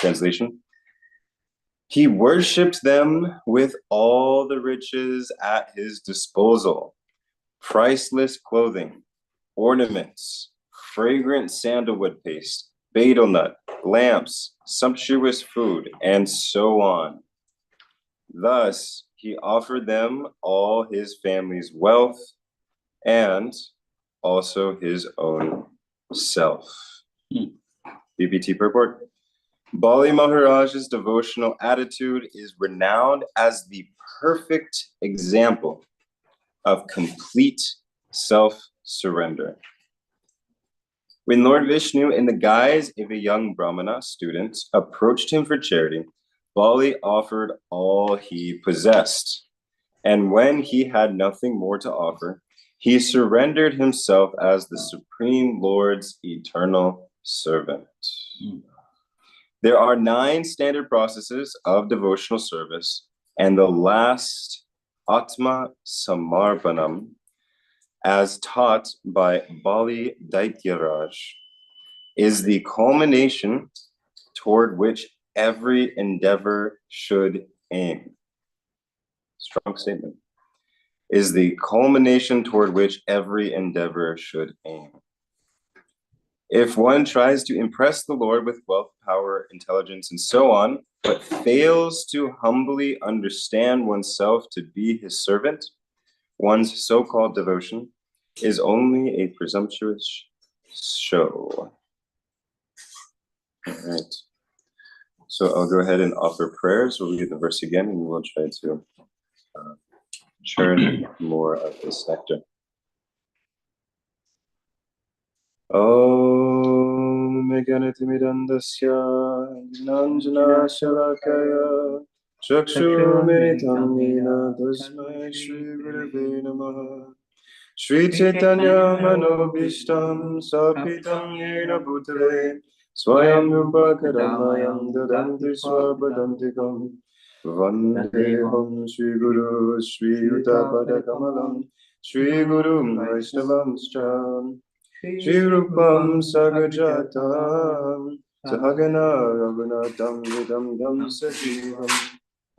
Translation: he worshipped them with all the riches at his disposal: priceless clothing, ornaments, fragrant sandalwood paste, betel nut, lamps, sumptuous food, and so on. Thus, he offered them all his family's wealth and also his own self. BPT purport. Bali Maharaj's devotional attitude is renowned as the perfect example of complete self-surrender. When Lord Vishnu, in the guise of a young Brahmana student, approached him for charity, Bali offered all he possessed. And when he had nothing more to offer, he surrendered himself as the Supreme Lord's eternal servant. There are 9 standard processes of devotional service, and the last, Atma Samarpanam, as taught by Bali Daityaraj, is the culmination toward which every endeavor should aim. Strong statement. Is the culmination toward which every endeavor should aim. If one tries to impress the Lord with wealth, power, intelligence, and so on, but fails to humbly understand oneself to be his servant, one's so-called devotion is only a presumptuous show. All right. So I'll go ahead and offer prayers. We'll read the verse again, and we'll try to churn more of this nectar. Om Meganatimirandasya Nanjana Shalakaya Chakshumiritam Nina Tasmai Shri Gurave Namaha Shri Chaitanya Manobishtam Sapitam Yena Bhutale Swayam Rupakadamayam Dadanti Swapadantikam Vandeham Shri Guru Shri Yuta Kamalam Shri Guru Vaishnavamscha Shri Rupam Sagajatam Sahagana Raghunatam Vidam Dam Sajivam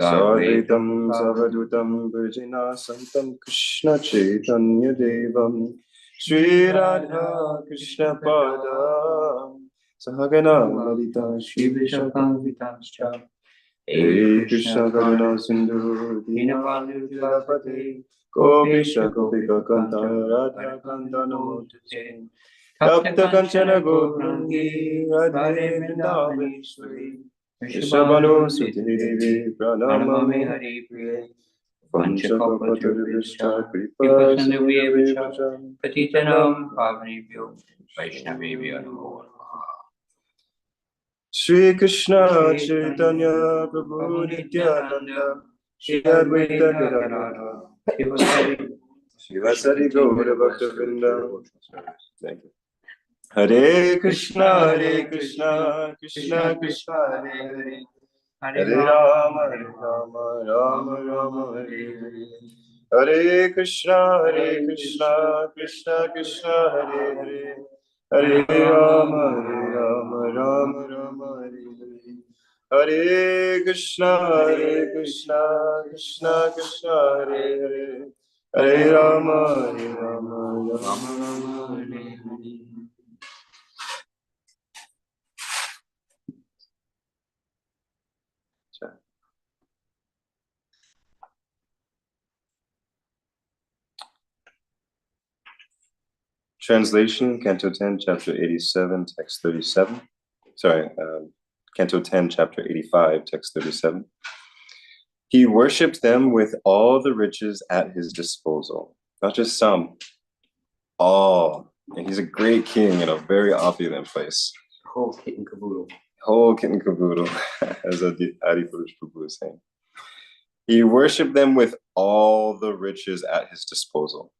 Sarvetam Savadutam Virjina Santam Krishna Chaitanya Devam Shri Radha Krishna Padam Sahagana Lalita Shri Vishakam Vitascha Hey Krishna Karuna Sindhu Dinabandhu Dilapati Gopisha Gopika Kanta Radha Kanta Namotute Tapta Kanchana Goprangi Radhe Vrindavaneshwari Vishabhanu Suti Devi Pranamami Hari Priye Vanchakapatarvishta Kripa Sindhu Patitanam Pavanebhyo Vaishnavebhyo Namo Shri Krishna Chaitanya Prabhu Nityananda Shri Advaita Gadadhara Shivasari Gaura Bhakta Vrinda. Thank you. Hare Krishna, Krishna Krishna, Hare Hare, Hare Rama, Rama Rama, Hare Hare. Hare Krishna, Krishna Krishna, Hare Hare. Hare Rama, Rama Rama, Hare Hare. Hare Krishna, Krishna Krishna, Hare Hare. Hare Rama, Rama Rama, Hare Hare. Translation, Canto 10, Chapter 87, Text 37. Canto 10, Chapter 85, Text 37. He worshipped them with all the riches at his disposal. Not just some, all. And he's a great king in a very opulent place. Whole kit and caboodle. Whole kit and caboodle, as Adipurush Prabhu is saying. He worshipped them with all the riches at his disposal.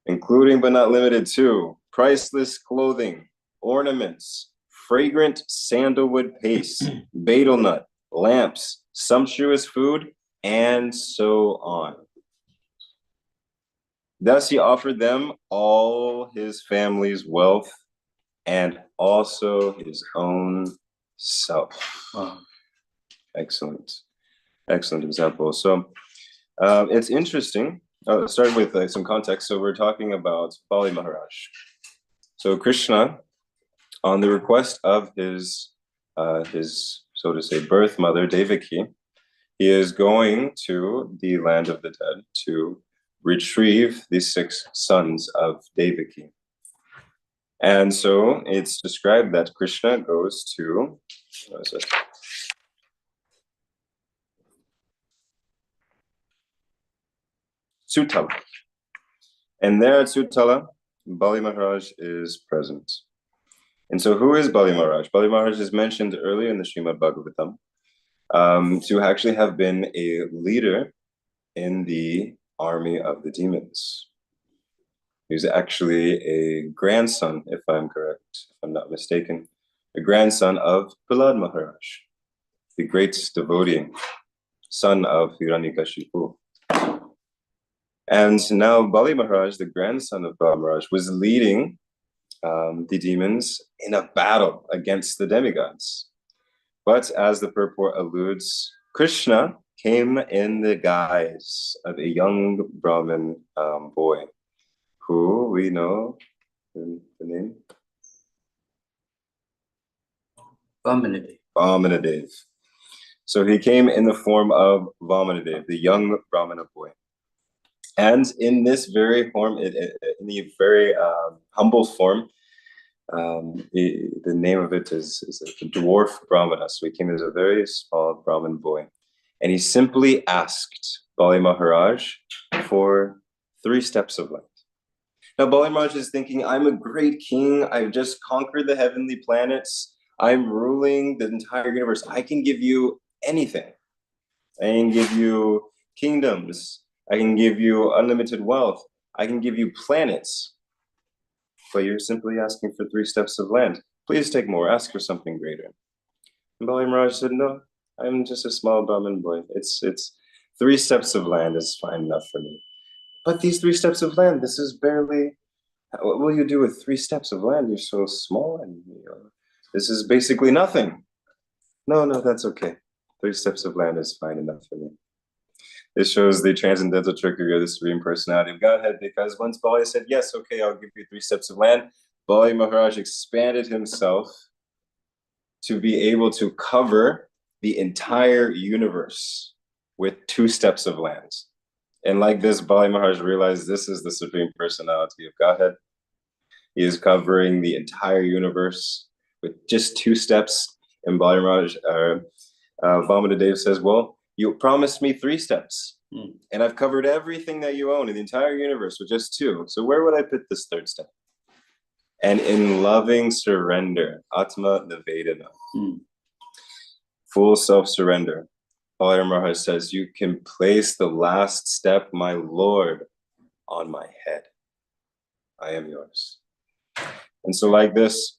Including but not limited to priceless clothing, ornaments, fragrant sandalwood paste, betel nut, lamps, sumptuous food, and so on. Thus he offered them all his family's wealth and also his own self. Wow. Excellent example. So it's interesting. Start with some context. So we're talking about Bali Maharaj. So Krishna, on the request of his so to say birth mother Devaki, he is going to the land of the dead to retrieve the 6 sons of Devaki. And so it's described that Krishna goes to, what is it? Sutala. And there at Sutala, Bali Maharaj is present. And so who is Bali Maharaj? Bali Maharaj is mentioned earlier in the Srimad Bhagavatam to actually have been a leader in the army of the demons. He's actually a grandson, if I'm correct, if I'm not mistaken, a grandson of Prahlad Maharaj, the great devotee, son of Hiranyakashipu. And now Bali Maharaj, the grandson of Prahlad Maharaj, was leading the demons in a battle against the demigods. But as the purport alludes, Krishna came in the guise of a young Brahmin boy, who we know the name? Vamanadev. So he came in the form of Vamanadev, the young Brahmana boy. And in this very form, in the very humble form, the name of it is a dwarf Brahmana. So he came as a very small Brahmin boy. And he simply asked Bali Maharaj for 3 steps of land. Now, Bali Maharaj is thinking, I'm a great king. I've just conquered the heavenly planets. I'm ruling the entire universe. I can give you anything. I can give you kingdoms. I can give you unlimited wealth. I can give you planets. But you're simply asking for 3 steps of land. Please take more. Ask for something greater. And Bali Maharaj said, no, I'm just a small Brahmin boy. It's 3 steps of land is fine enough for me. But these 3 steps of land, this is barely, what will you do with 3 steps of land? You're so small, and this is basically nothing. No, that's okay. 3 steps of land is fine enough for me. This shows the transcendental trickery of the Supreme Personality of Godhead, because once Bali said, yes, okay, I'll give you 3 steps of land, Bali Maharaj expanded himself to be able to cover the entire universe with 2 steps of land. And like this, Bali Maharaj realized this is the Supreme Personality of Godhead. He is covering the entire universe with just 2 steps. And Bali Maharaj, Vamanadev says, well, you promised me 3 steps. And I've covered everything that you own in the entire universe with just 2. So where would I put this 3rd step? And in loving surrender, Atma Nivedana, full self-surrender, Bali Maharaj says, you can place the last step, my Lord, on my head. I am yours. And so like this,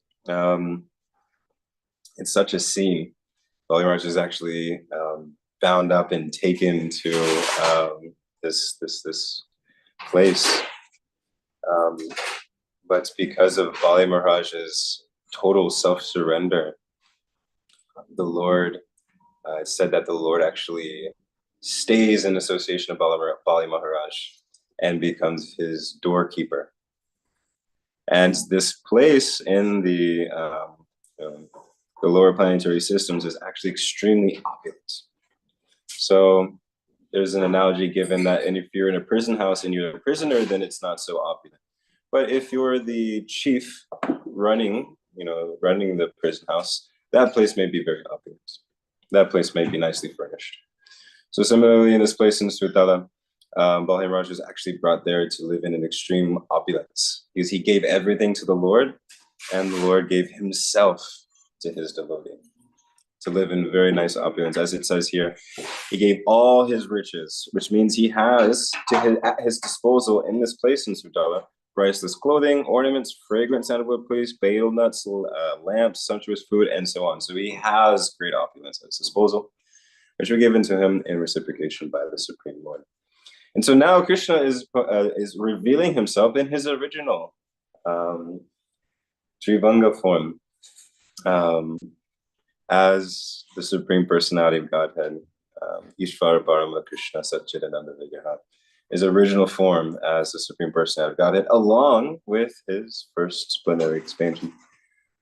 it's such a scene. Bali Maharaj is actually bound up and taken to this place. But because of Bali Maharaj's total self-surrender, the Lord, it's said that the Lord actually stays in association of Bali Maharaj and becomes his doorkeeper. And this place in the lower planetary systems is actually extremely opulent. So there's an analogy given that, and if you're in a prison house and you're a prisoner, then it's not so opulent. But if you're the chief running the prison house, that place may be very opulent. That place may be nicely furnished. So similarly, in this place in Sutala, Bali Maharaj was actually brought there to live in an extreme opulence, because he gave everything to the Lord, and the Lord gave himself to his devotee to live in very nice opulence. As it says here, he gave all his riches, which means he has at his disposal in this place in Sutala priceless clothing, ornaments, fragrant sandalwood paste, betel nuts, lamps, sumptuous food, and so on. So he has great opulence at his disposal, which were given to him in reciprocation by the Supreme Lord. And so now Krishna is revealing himself in his original Trivanga form. as the Supreme Personality of Godhead, Ishvara Parama Krishna Satchidananda Vigraha, his original form as the Supreme Personality of Godhead, along with his first plenary expansion,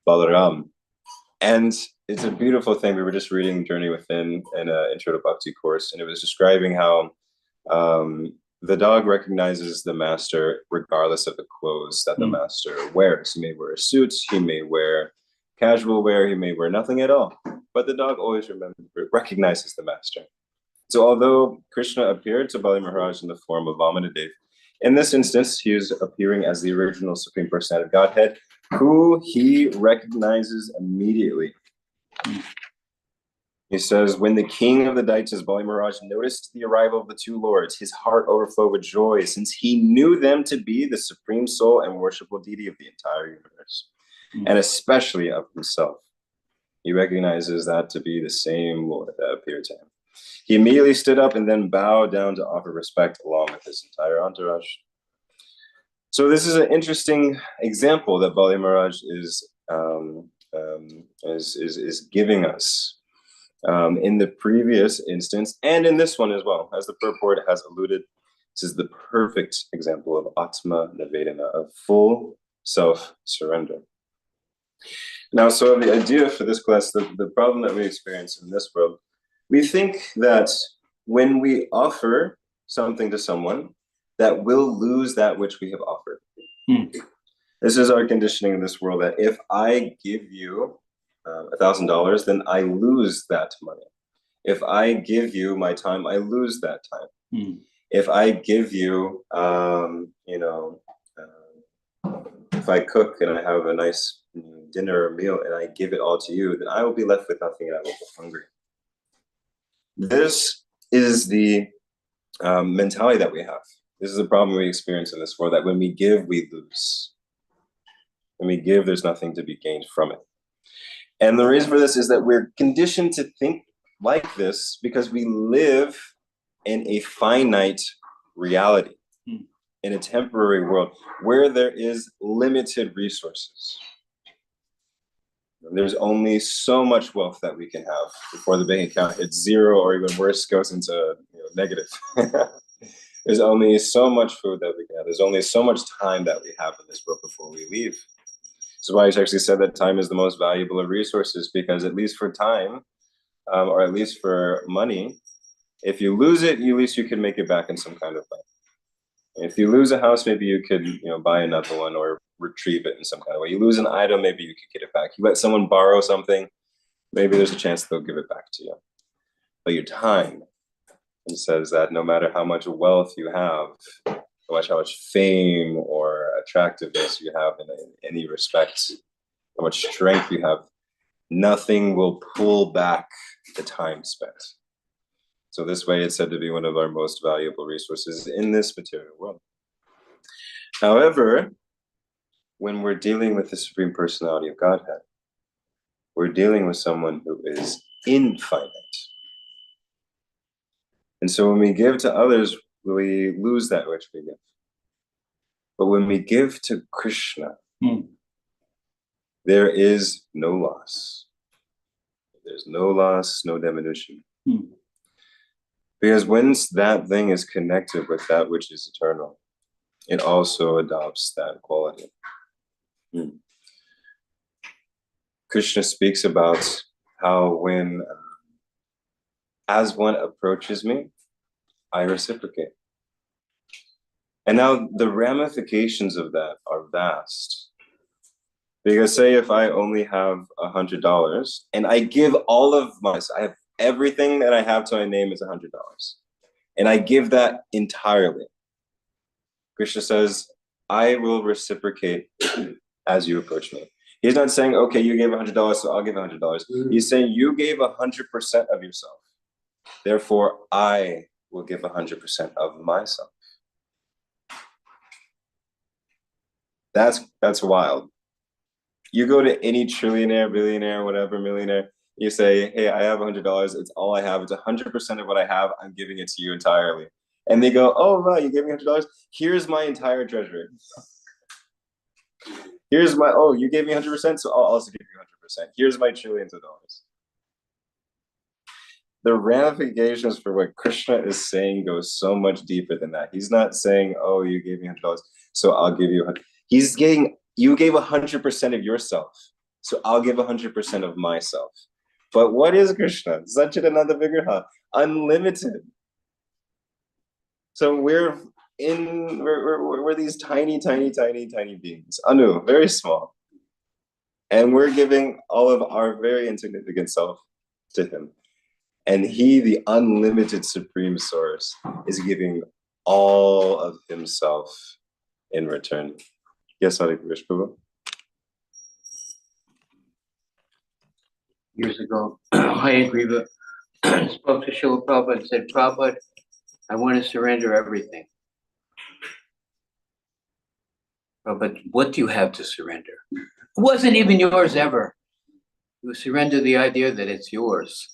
Balaram. And it's a beautiful thing. We were just reading Journey Within in an Intro to Bhakti course, and it was describing how the dog recognizes the master regardless of the clothes that the master wears. He may wear a suit, he may wear casual wear, he may wear nothing at all, but the dog always recognizes the master. So although Krishna appeared to Bali Maharaj in the form of Vamanadev, in this instance, he is appearing as the original Supreme Personality of Godhead, who he recognizes immediately. He says, when the king of the Daityas, Bali Maharaj, noticed the arrival of the two lords, his heart overflowed with joy, since he knew them to be the supreme soul and worshipful deity of the entire universe, and especially of himself. He recognizes that to be the same Lord that appeared to him. He immediately stood up and then bowed down to offer respect along with his entire entourage. So this is an interesting example that Bali Maharaj is giving us in the previous instance and in this one as well. As the purport has alluded, this is the perfect example of Atma Nivedana, of full self-surrender. Now, so the idea for this class, the problem that we experience in this world, we think that when we offer something to someone, that we'll lose that which we have offered. This is our conditioning in this world, that if I give you $1,000, then I lose that money. If I give you my time, I lose that time. If I give you, if I cook and I have a nice dinner or meal and I give it all to you, then I will be left with nothing and I will go hungry. This is the mentality that we have. This is a problem we experience in this world, that when we give, we lose. When we give, there's nothing to be gained from it. And the reason for this is that we're conditioned to think like this because we live in a finite reality, in a temporary world where there is limited resources. There's only so much wealth that we can have before the bank account hits zero, or even worse, goes into negative. There's only so much food that we can have. There's only so much time that we have in this world before we leave. So why he's actually said that time is the most valuable of resources, because at least for time, or at least for money, if you lose it, at least you can make it back in some kind of way. If you lose a house, maybe you could buy another one or retrieve it in some kind of way. You lose an item, maybe you could get it back. You let someone borrow something, maybe there's a chance they'll give it back to you. But your time, it says that no matter how much wealth you have, how much fame or attractiveness you have in any respect, how much strength you have, nothing will pull back the time spent. So this way it's said to be one of our most valuable resources in this material world. However, when we're dealing with the Supreme Personality of Godhead, we're dealing with someone who is infinite. And so when we give to others, we lose that which we give. But when we give to Krishna, there is no loss. There's no loss, no diminution. Because once that thing is connected with that which is eternal, it also adopts that quality. Krishna speaks about how when, as one approaches me, I reciprocate. And now the ramifications of that are vast. Because say if I only have $100 and I give all of I have everything that I have to my name is $100. And I give that entirely. Krishna says, I will reciprocate as you approach me. He's not saying, okay, you gave $100, so I'll give $100. He's saying you gave 100% of yourself. Therefore, I will give 100% of myself. That's wild. You go to any trillionaire, billionaire, whatever, millionaire, you say, hey, I have $100. It's all I have. It's 100% of what I have. I'm giving it to you entirely. And they go, oh, wow, you gave me $100? Here's my entire treasury. Here's my, oh, you gave me 100%, so I'll also give you 100%. Here's my trillions of dollars. the ramifications for what Krishna is saying goes so much deeper than that. He's not saying, oh, you gave me $100, so I'll give you. He's getting, you gave 100% of yourself, so I'll give 100% of myself. But what is Krishna? Satchidananda Vigraha, unlimited. So we're these tiny beings, Anu, very small. And we're giving all of our very insignificant self to him. And he, the unlimited supreme source, is giving all of himself in return. Yes, Hare Krishna. Years ago, Hayagriva spoke to Srila Prabhupada and said, Prabhupada, I want to surrender everything. But what do you have to surrender? It wasn't even yours ever. You surrender the idea that it's yours.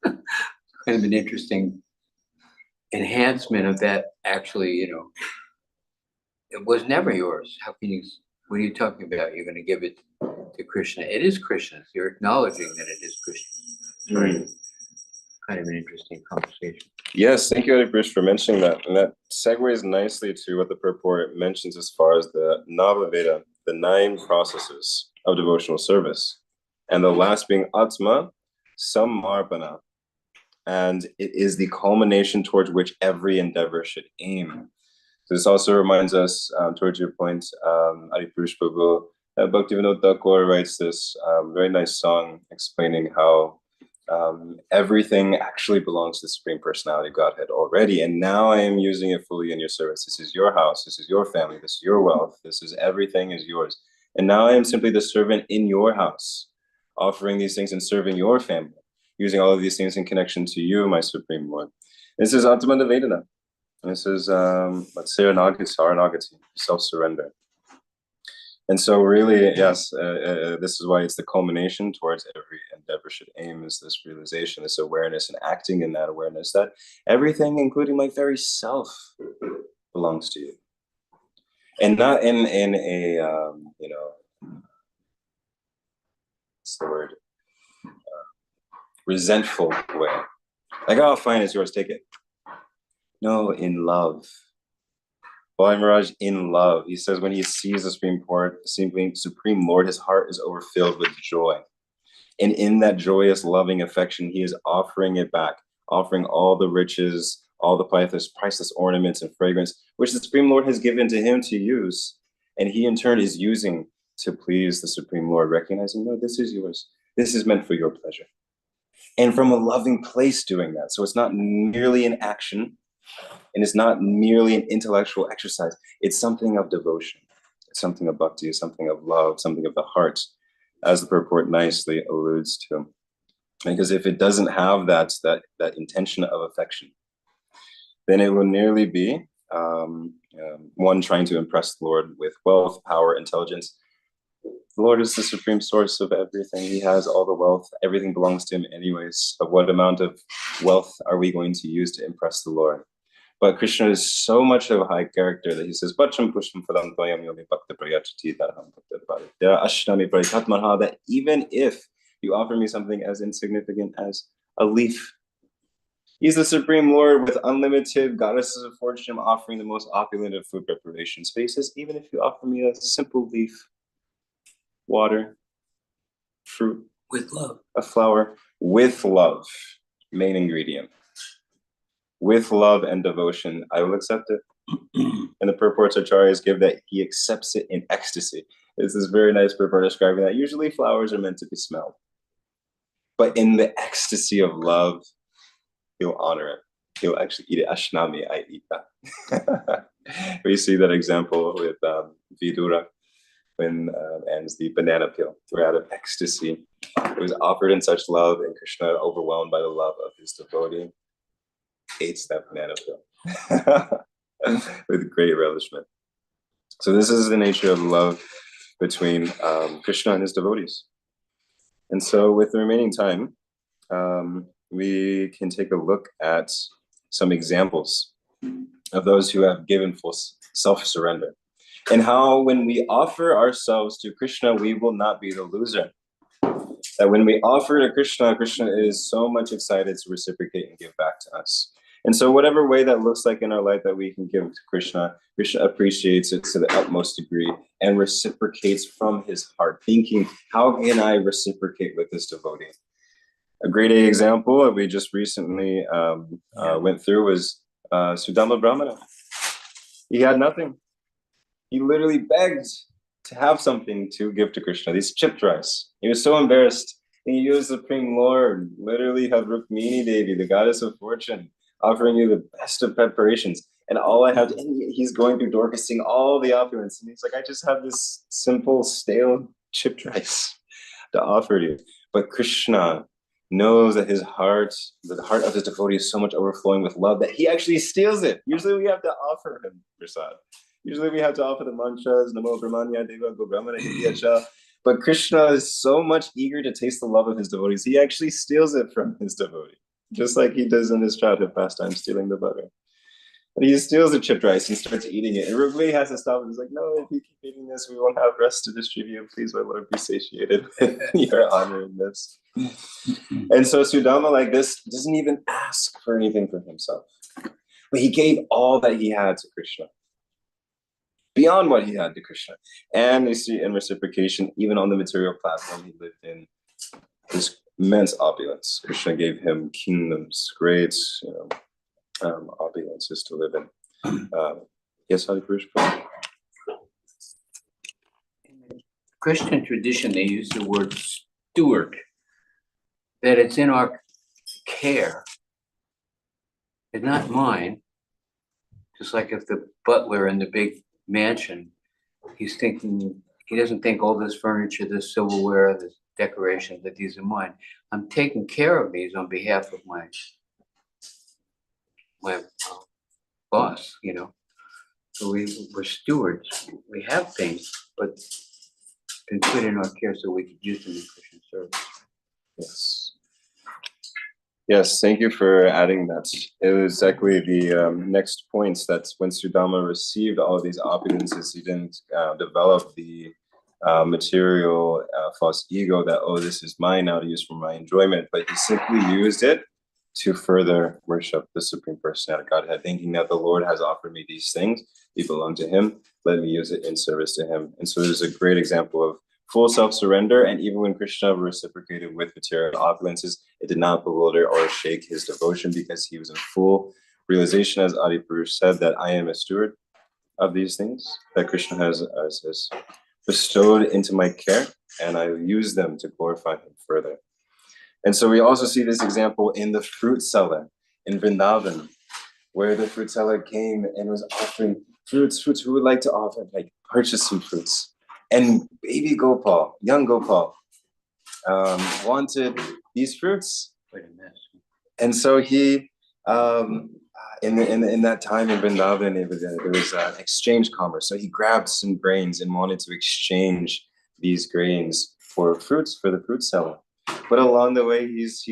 Kind of an interesting enhancement of that. Actually, it was never yours. How can you, what are you talking about? You're going to give it to Krishna. It is Krishna's. You're acknowledging that it is Krishna. Kind of an interesting conversation. Yes, thank you, Hare Krishna, for mentioning that. And that segues nicely to what the purport mentions as far as the Navaveda, the 9 processes of devotional service. And the last being Atma Samarpana. And it is the culmination towards which every endeavor should aim. So this also reminds us, towards your point, Hare Krishna Prabhu, Bhaktivinoda Thakur writes this very nice song explaining how everything actually belongs to the Supreme Personality of Godhead already. And now I am using it fully in your service. This is your house. This is your family. This is your wealth. This is everything is yours. And now I am simply the servant in your house, offering these things and serving your family, using all of these things in connection to you, my Supreme Lord. This is Atmana Vedana. This is, let's say, Saranagati, self-surrender. And so really, yes, this is why it's the culmination towards every endeavor should aim, is this realization, this awareness, and acting in that awareness that everything, including my very self, belongs to you. And not in a, what's the word? Resentful way. Like, oh, fine, it's yours, take it. No, in love. Bhai Maharaj, in love, he says when he sees the Supreme Lord, his heart is overfilled with joy. And in that joyous, loving affection, he is offering it back, offering all the riches, all the priceless ornaments and fragrance, which the Supreme Lord has given to him to use. And he in turn is using to please the Supreme Lord, recognizing, no, this is yours. This is meant for your pleasure. And from a loving place doing that. So it's not merely an action, and it's not merely an intellectual exercise. It's something of devotion. It's something of bhakti, something of love, something of the heart, as the purport nicely alludes to. Because if it doesn't have that intention of affection, then it will nearly be one trying to impress the Lord with wealth, power, intelligence. The Lord is the supreme source of everything. He has all the wealth. Everything belongs to him anyways. But what amount of wealth are we going to use to impress the Lord? But Krishna is so much of a high character that he says, that even if you offer me something as insignificant as a leaf, he's the Supreme Lord with unlimited goddesses of fortune, offering the most opulent of food preparations. But he says, even if you offer me a simple leaf, water, fruit, with love, a flower, with love, main ingredient. With love and devotion, I will accept it. And the purports acharyas give that he accepts it in ecstasy. This is very nice purport describing that. Usually flowers are meant to be smelled. But in the ecstasy of love, he'll honor it. He'll actually eat it. Ashnami, I eat that. We see that example with Vidura when ends the banana peel, where out of ecstasy, it was offered in such love, and Krishna, overwhelmed by the love of his devotee, ate that banana peel with great relishment. So this is the nature of love between Krishna and his devotees. And so with the remaining time, we can take a look at some examples of those who have given full self-surrender, and how when we offer ourselves to Krishna, we will not be the loser. that when we offer to Krishna, Krishna is so much excited to reciprocate and give back to us. And so whatever way that looks like in our life that we can give to Krishna, Krishna appreciates it to the utmost degree and reciprocates from his heart, thinking, how can I reciprocate with this devotee? A great example that we just recently went through was Sudama Brahmana. He had nothing. He literally begged to have something to give to Krishna, these chipped rice. He was so embarrassed. He used the Supreme Lord, literally had Rukmini Devi, the goddess of fortune, offering you the best of preparations. And all I have, he's going through Dorcasing all the opulence. And he's like, I just have this simple, stale chipped rice to offer to you. But Krishna knows that his heart, the heart of his devotee is so much overflowing with love that he actually steals it. Usually we have to offer him prasad. Usually we have to offer the mantras, Namo Brahmanya Deva Go Brahmana Hidyacha. But Krishna is so much eager to taste the love of his devotees, he actually steals it from his devotee, just like he does in his childhood pastime, stealing the butter. And he steals the chipped rice and starts eating it. And Rukmini has to stop and he's like, no, if you keep eating this, we won't have rest to distribute. Please, my Lord, be satiated with your honor in this. And so Sudama, like this, doesn't even ask for anything for himself. But he gave all that he had to Krishna, beyond what he had to Krishna. And you see in reciprocation, even on the material platform, he lived in this immense opulence. Krishna gave him kingdoms, great, opulences to live in. Yes, Hari Purush. In the Christian tradition, they use the word steward, that it's in our care. It's not mine. Just like if the butler in the big mansion, he's thinking, he doesn't think all this furniture, this silverware, this decoration, that these are mine. I'm taking care of these on behalf of my boss, So we're stewards. We have things, but been put in our care so we could use them in Christian service. Yes. Yes, thank you for adding that. It was exactly the next points that when Sudama received all of these opulences, he didn't develop the material false ego that, oh, this is mine now to use for my enjoyment, but he simply used it to further worship the Supreme Personality of Godhead, thinking that the Lord has offered me these things, they belong to him, let me use it in service to him. And so there's a great example of full self-surrender, and even when Krishna reciprocated with material opulences, it did not bewilder or shake his devotion because he was in full realization, as Adi Purush said, that I am a steward of these things that Krishna has bestowed into my care, and I use them to glorify him further. And so we also see this example in the fruit seller in Vrindavan, where the fruit seller came and was offering fruits who would like to offer, like purchase some fruits. And baby Gopal, young Gopal, wanted these fruits. And so he, in that time in Vrindavan, there was exchange commerce. So he grabbed some grains and wanted to exchange these grains for fruits for the fruit seller. But along the way, he's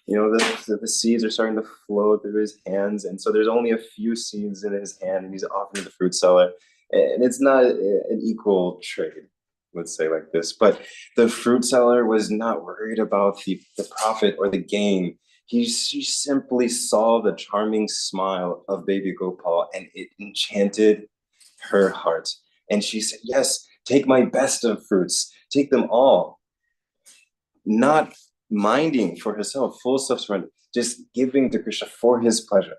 the seeds are starting to flow through his hands. And so there's only a few seeds in his hand, and he's offering to the fruit seller. And it's not an equal trade, let's say like this. But the fruit seller was not worried about the profit or the gain. She simply saw the charming smile of baby Gopal, and it enchanted her heart. And she said, yes, take my best of fruits, take them all. Not minding for herself, full self-surrender, just giving to Krishna for his pleasure.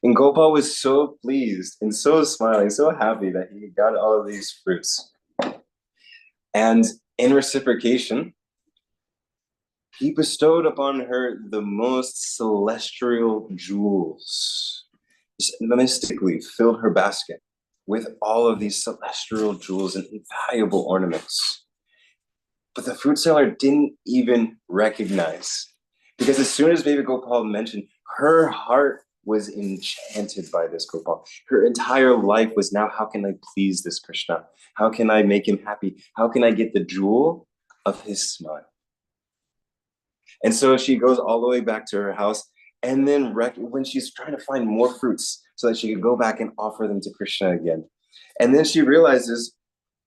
And Gopal was so pleased and so smiling, so happy that he got all of these fruits. And in reciprocation, he bestowed upon her the most celestial jewels. Just mystically filled her basket with all of these celestial jewels and invaluable ornaments. But the fruit seller didn't even recognize, because as soon as baby Gopal mentioned, her heart was enchanted by this Gopal. Her entire life was now, how can I please this Krishna? How can I make him happy? How can I get the jewel of his smile? And so she goes all the way back to her house, and then when she's trying to find more fruits so that she could go back and offer them to Krishna again. And then she realizes,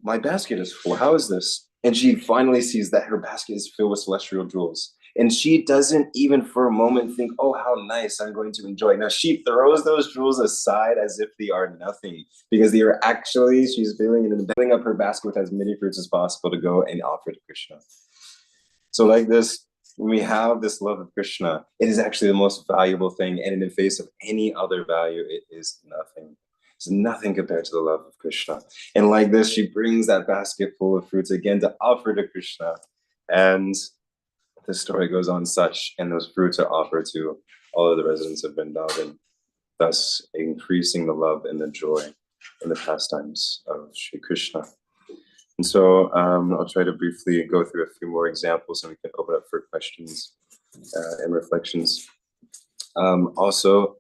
my basket is full. How is this? And she finally sees that her basket is filled with celestial jewels. And she doesn't even for a moment think, oh, how nice, I'm going to enjoy. Now she throws those jewels aside as if they are nothing, because they are actually, she's filling up her basket with as many fruits as possible to go and offer to Krishna. So like this, when we have this love of Krishna, it is actually the most valuable thing. And in the face of any other value, it is nothing. It's nothing compared to the love of Krishna. And like this, she brings that basket full of fruits again to offer to Krishna. And the story goes on such, and those fruits are offered to all of the residents of Vrindavan, thus increasing the love and the joy in the pastimes of Sri Krishna. And so I'll try to briefly go through a few more examples and we can open up for questions and reflections. Also,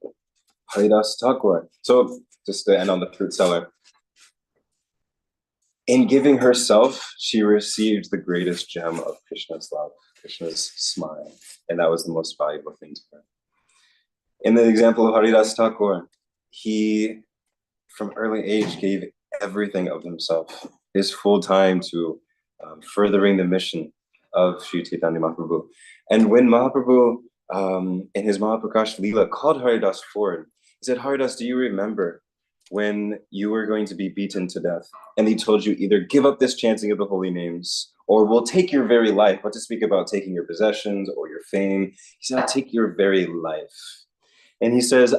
Haridas Thakur. So just to end on the fruit seller. In giving herself, she received the greatest gem of Krishna's love, Krishna's smile. And that was the most valuable thing to her. In the example of Haridas Thakur, he, from early age, gave everything of himself, his full time to furthering the mission of Sri Chaitanya Mahaprabhu. And when Mahaprabhu, in his Mahaprakash Leela, called Haridas forward, he said, Haridas, do you remember when you were going to be beaten to death? And he told you either give up this chanting of the holy names, or we'll take your very life. What to speak about taking your possessions or your fame. He said, I'll take your very life. And he says,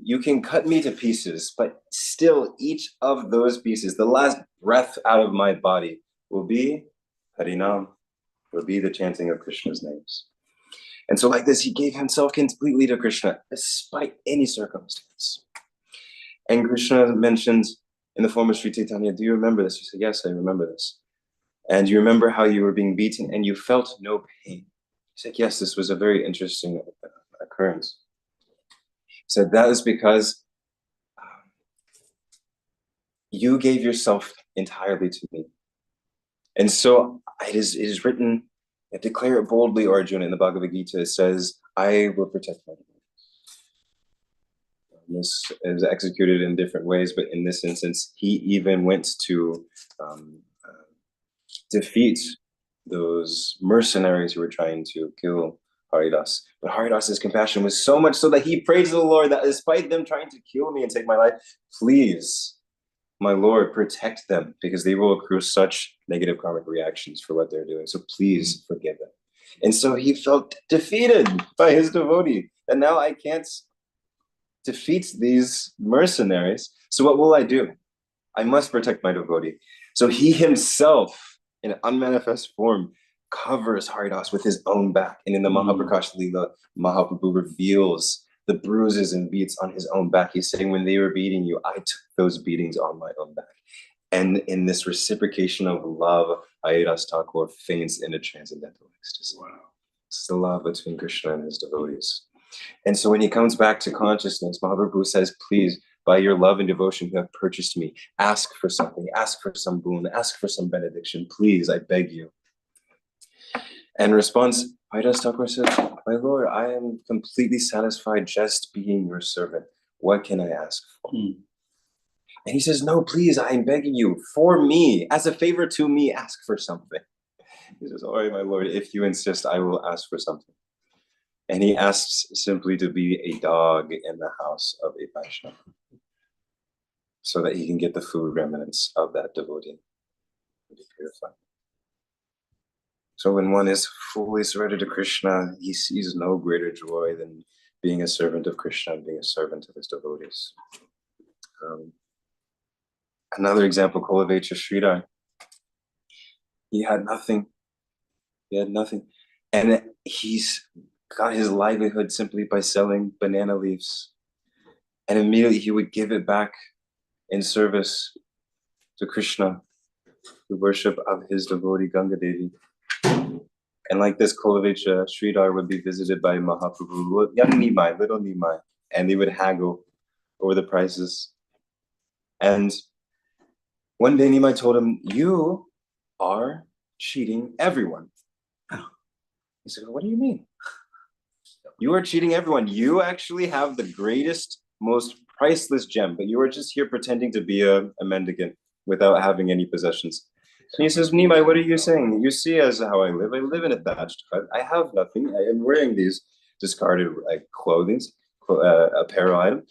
you can cut me to pieces, but still each of those pieces, the last breath out of my body will be Harinam, will be the chanting of Krishna's names. And so like this, he gave himself completely to Krishna, despite any circumstance. And Krishna mentioned in the form of Sri Chaitanya, do you remember this? He said, yes, I remember this. And you remember how you were being beaten and you felt no pain? He said, yes, this was a very interesting occurrence. So that is because you gave yourself entirely to me. And so it is written, declare it boldly, Arjuna, in the Bhagavad Gita. It says, I will protect my devotees. This is executed in different ways, but in this instance, he even went to defeat those mercenaries who were trying to kill Haridas. But Haridas's compassion was so much so that he prayed to the Lord that despite them trying to kill me and take my life, please, my Lord, protect them, because they will accrue such negative karmic reactions for what they're doing. So please forgive them. And so he felt defeated by his devotee. And now I can't defeat these mercenaries. So what will I do? I must protect my devotee. So he himself, in unmanifest form, covers Haridas with his own back. And in the Mahaprakash Leela, Mahaprabhu reveals the bruises and beats on his own back. He's saying, when they were beating you, I took those beatings on my own back. And in this reciprocation of love, Haridas Thakur faints into transcendental ecstasy. Wow. This is the love between Krishna and his devotees. And so when he comes back to consciousness, Mahaprabhu says, please, by your love and devotion, you have purchased me. Ask for something, ask for some boon, ask for some benediction. Please, I beg you. And in response, Haridas Thakur said, my Lord, I am completely satisfied just being your servant. What can I ask for? And he says, no, please, I am begging you, for me, as a favor to me, ask for something. He says, all right, my Lord, if you insist, I will ask for something. And he asks simply to be a dog in the house of a Vaishnava, so that he can get the food remnants of that devotee and be purified. So when one is fully surrendered to Krishna, he sees no greater joy than being a servant of Krishna and being a servant of his devotees. Another example, Kulavecha Sridhar. He had nothing. He had nothing. And he's got his livelihood simply by selling banana leaves. And immediately he would give it back in service to Krishna, the worship of his devotee Ganga Devi. And like this, Kulavecha Sridhar would be visited by Mahaprabhu, young Nimai, little Nimai, and they would haggle over the prices. And one day Nimai told him, you are cheating everyone. He said, what do you mean? You are cheating everyone. You actually have the greatest, most priceless gem, but you are just here pretending to be a mendicant without having any possessions. And he says, Nimai, what are you saying? You see as how I live in a thatched hut. I have nothing. I am wearing these discarded clothing, apparel item.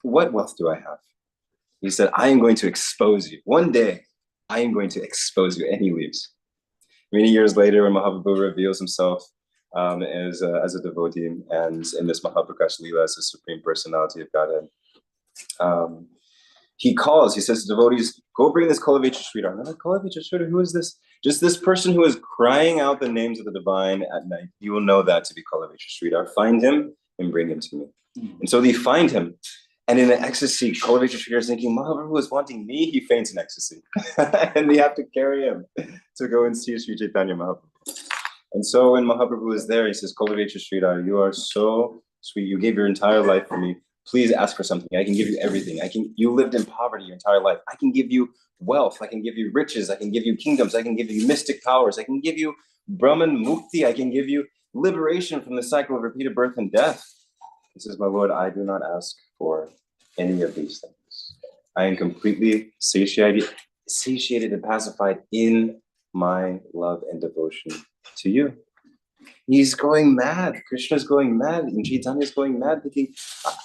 What wealth do I have? He said, I am going to expose you. One day, I am going to expose you. And he leaves. Many years later, when Mahaprabhu reveals himself as a devotee and in this Mahaprakash Leela as the Supreme Personality of Godhead, he says to devotees, go bring this Kolavecha Sridhar. And I'm like, Kolavecha Sridhar, who is this? Just this person who is crying out the names of the divine at night. You will know that to be Kolavecha Sridhar. Find him and bring him to me. And so they find him. And in an ecstasy, Kolavecha Sridhar is thinking, Mahaprabhu is wanting me. He faints in ecstasy. And they have to carry him to go and see Sri Chaitanya Mahaprabhu. And so when Mahaprabhu is there, he says, Kolavecha Sridhar, you are so sweet. You gave your entire life for me. Please ask for something. I can give you everything. You lived in poverty your entire life. I can give you wealth. I can give you riches. I can give you kingdoms. I can give you mystic powers. I can give you Brahman Mukti. I can give you liberation from the cycle of repeated birth and death. He says, my Lord, I do not ask for any of these things. I am completely satiated and pacified in my love and devotion to you. He's going mad. Krishna's going mad. And Chaitanya's going mad, thinking,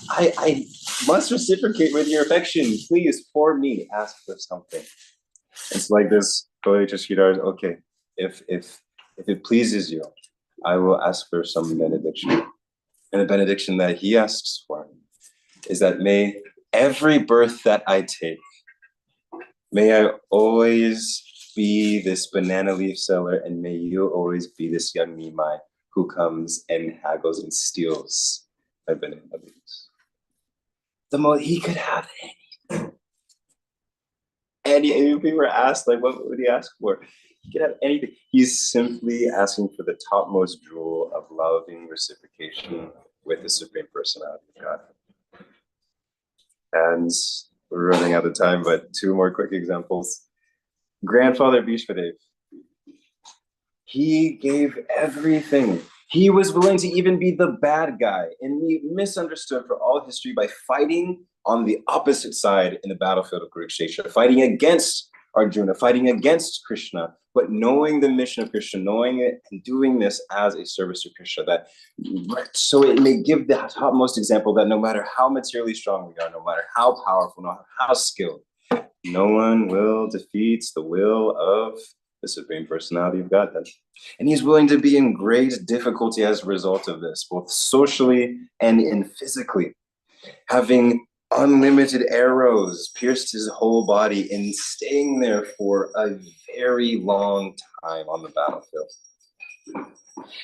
I must reciprocate with your affection. Please, for me, ask for something. It's like this. Okay, if it pleases you, I will ask for some benediction. And the benediction that he asks for is that may every birth that I take, may I always be this banana leaf seller, and may you always be this young Nimai who comes and haggles and steals my banana leaves. He could have anything. And if we were asked, like, what would he ask for? He could have anything. He's simply asking for the topmost jewel of loving reciprocation with the Supreme Personality of God. And we're running out of time, but two more quick examples. Grandfather Bhishmadev. He gave everything. He was willing to even be the bad guy and be misunderstood for all history by fighting on the opposite side in the battlefield of Kurukshetra, fighting against Arjuna, fighting against Krishna, but knowing the mission of Krishna, knowing it and doing this as a service to Krishna. So it may give the topmost example that no matter how materially strong we are, no matter how powerful, no matter how skilled, no one will defeat the will of the Supreme Personality of Godhead. And he's willing to be in great difficulty as a result of this, both socially and in physically, having unlimited arrows pierced his whole body and staying there for a very long time on the battlefield.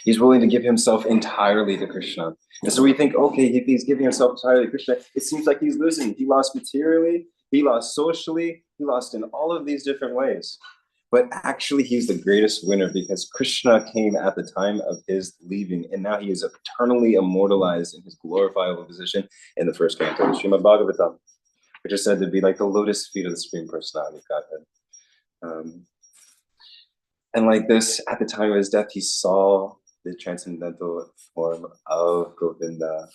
He's willing to give himself entirely to Krishna. And so we think, okay, if he's giving himself entirely to Krishna, it seems like he's losing. He lost materially, he lost socially, he lost in all of these different ways. But actually, he's the greatest winner because Krishna came at the time of his leaving, and now he is eternally immortalized in his glorifiable position in the first canto of Srimad Bhagavatam, which is said to be like the lotus feet of the Supreme Personality of Godhead. And like this, at the time of his death, he saw the transcendental form of Govinda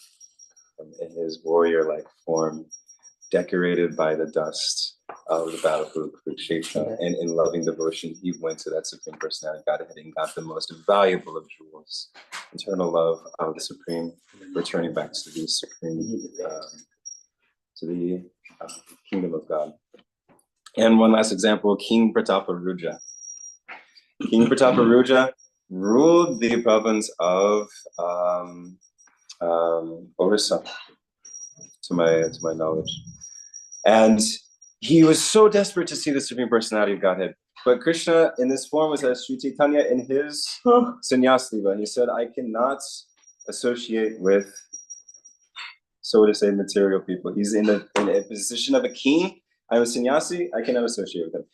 in his warrior-like form, decorated by the dust of the battlefield of Kurukshetra. And in loving devotion, he went to that Supreme Personality of Godhead and got the most valuable of jewels, eternal love of the Supreme, returning back to the Supreme, to the kingdom of God. And one last example, King Prataparuja. King Prataparuja ruled the province of Orissa, to my knowledge. And he was so desperate to see the Supreme Personality of Godhead. But Krishna in this form was as Sri Chaitanya in his sannyas liva. And he said, I cannot associate with, so to say, material people. He's in a position of a king. I'm a sannyasi, I cannot associate with him.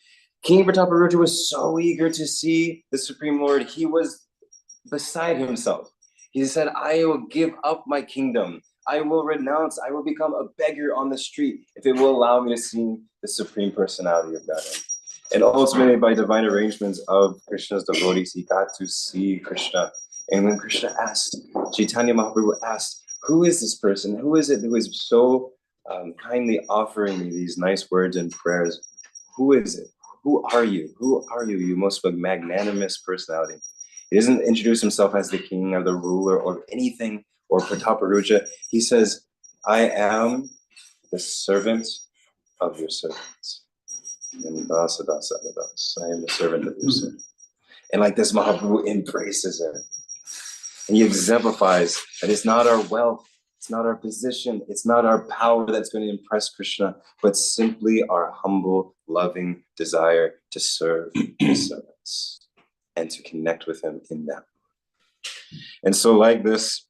King Prataparuja was so eager to see the Supreme Lord. He was beside himself. He said, I will give up my kingdom. I will renounce. I will become a beggar on the street if it will allow me to see the Supreme Personality of Godhead. And ultimately, by divine arrangements of Krishna's devotees, he got to see Krishna. And when Krishna asked, Chaitanya Mahaprabhu asked, who is this person? Who is it who is so kindly offering me these nice words and prayers? Who is it? Who are you? Who are you, you most magnanimous personality? He doesn't introduce himself as the king or the ruler or anything or Prataparuja. He says, I am the servant of your servants. And dasa, dasa, dasa. I am the servant of your servant. And like this, Mahaprabhu embraces it. And he exemplifies that it's not our wealth, it's not our position, it's not our power that's going to impress Krishna, but simply our humble, loving desire to serve his servants and to connect with him in them. And so like this,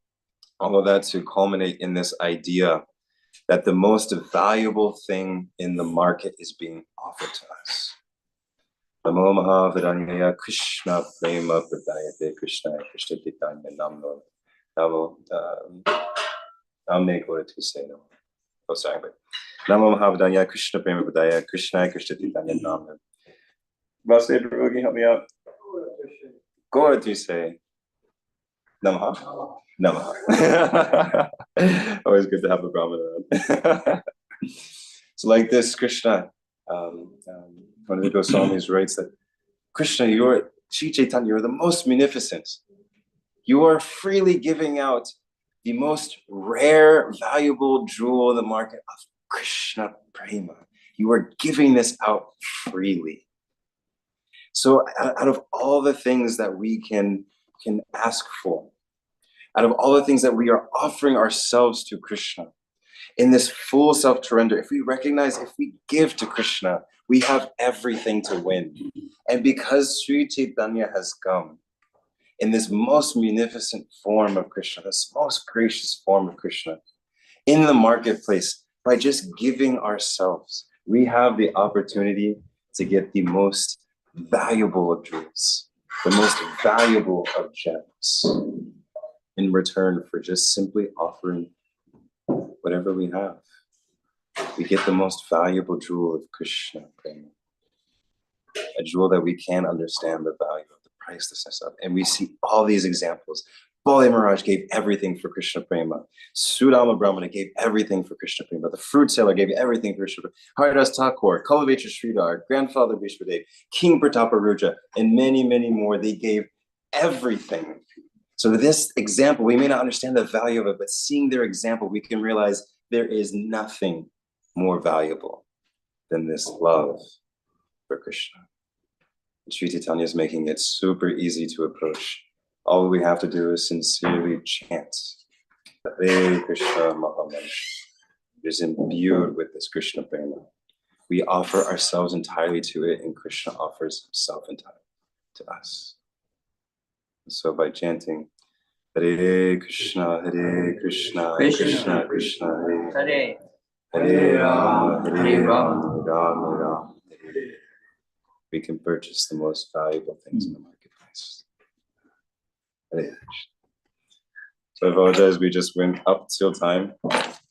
all of that to culminate in this idea that the most valuable thing in the market is being offered to us. Namo Mahavadanyaya Krishna Prema Pradayate Krishna Krishna Chaitanya Namo Namo Namne Gora to say no. Oh, sorry, but Namo Mahavadanyaya Krishna Prema Pradaya Krishna Krishna Chaitanya Namo. Vasudeva Prabhu, can you help me out? Gora to say Namaha. Namaha. Always good to have a Brahman around. So like this, Krishna, one of the Goswamis writes that Krishna, you're Sri Chaitanya, you're the most munificent. You are freely giving out the most rare, valuable jewel in the market of Krishna Prema. You are giving this out freely. So out of all the things that we can ask for, out of all the things that we are offering ourselves to Krishna, in this full self-surrender, if we recognize, if we give to Krishna, we have everything to win. And because Sri Chaitanya has come in this most munificent form of Krishna, this most gracious form of Krishna, in the marketplace, by just giving ourselves, we have the opportunity to get the most valuable of jewels, the most valuable of gems, in return for just simply offering whatever we have. We get the most valuable jewel of Krishna Prema, a jewel that we can understand the value of, the pricelessness of. And we see all these examples. Bali Maharaj gave everything for Krishna Prema. Sudama Brahmana gave everything for Krishna Prema. The fruit seller gave everything for Krishna Prema. Haridas Thakur, Kalavatra Sridhar, grandfather Vishwadev, King Prataparuja, and many, many more. They gave everything. So this example, we may not understand the value of it, but seeing their example, we can realize there is nothing more valuable than this love for Krishna. And Sri Chaitanya is making it super easy to approach. All we have to do is sincerely chant Hare Krishna Mahamantra. It is imbued with this Krishna Prema. We offer ourselves entirely to it, and Krishna offers himself entirely to us. So by chanting Hare Krishna, Krishna Krishna, Hare Hare Rama, Rama Rama, Hare. We can purchase the most valuable things in the marketplace. Hare Krishna. So I apologize, we just went up till time. But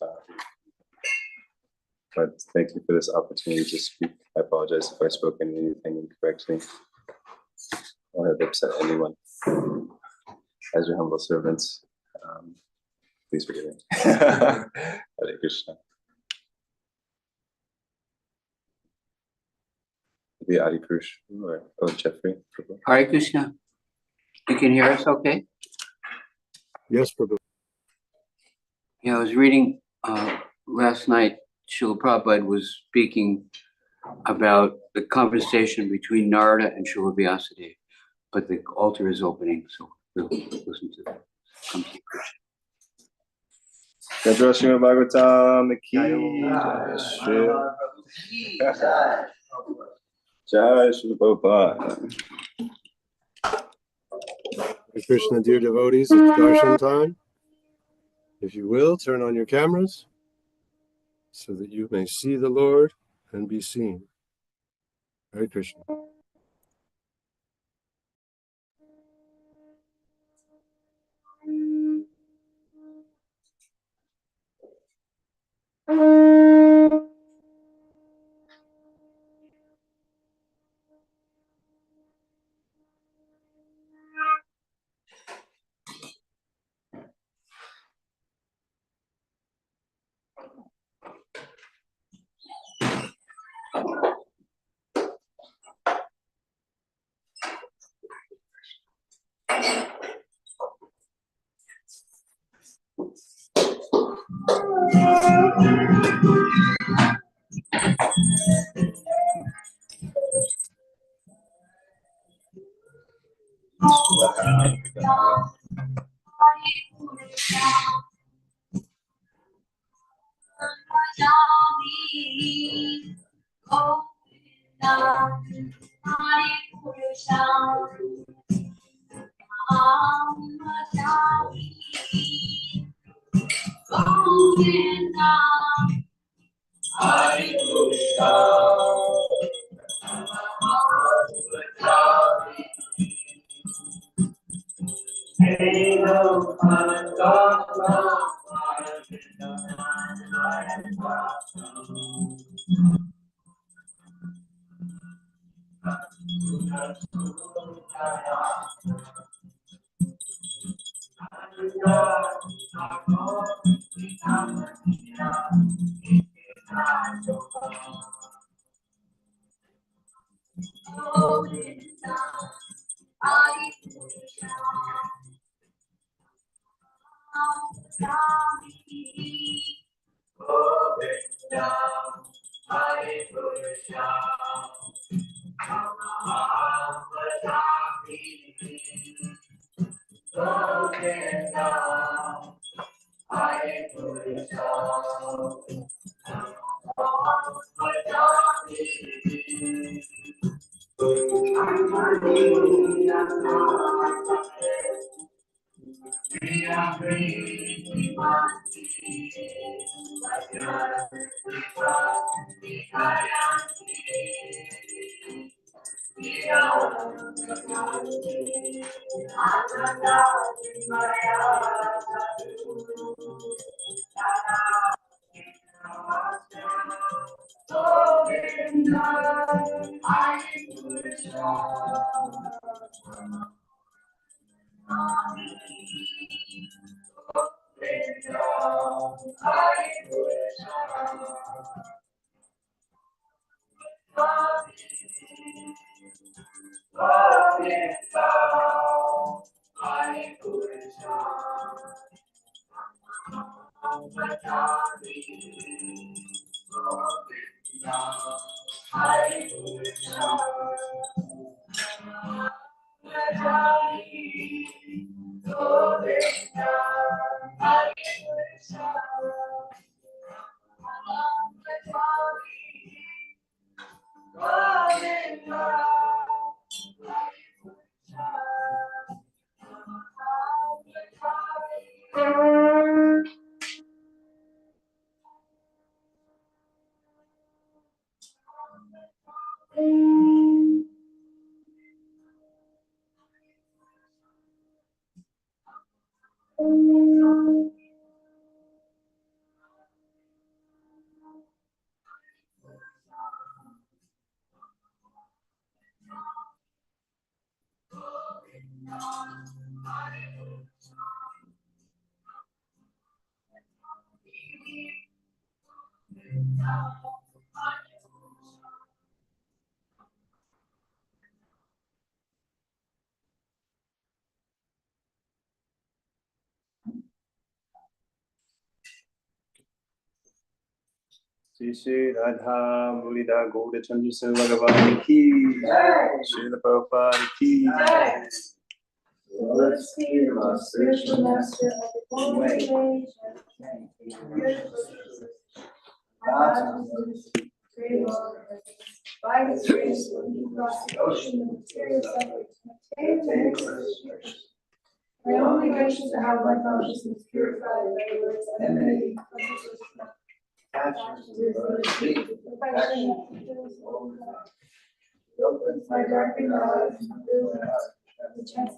thank you for this opportunity to speak. I apologize if I spoke anything incorrectly or have upset anyone. As your humble servants, please forgive me. Hare Krishna. Maybe Adi Purush or Jeffrey. Hare Krishna. You can hear us okay? Yes, Prabhu. Yeah, I was reading last night, Srila Prabhupada was speaking about the conversation between Narada and Srila Vyasadeva, but the altar is opening, so we'll listen to that. Come to Krishna. Jai Srimad Bhagavatam Ki Jai Srila Prabhupada. Hare Krishna, dear devotees, it's darshan time. If you will, turn on your cameras so that you may see the Lord and be seen. Hare Krishna. Shri Shri Radha Mulida Gauda Chandra Sil Bhagavan Ki Srila Prabhupada Ki. Let's hear our spiritual master of the Holy Age. By his grace, he crossed the ocean of material suffering to attain the next spiritual. My only wish is to have my consciousness purified by the words emanating from his wisdom. Opens my darkened eyes and fills the chest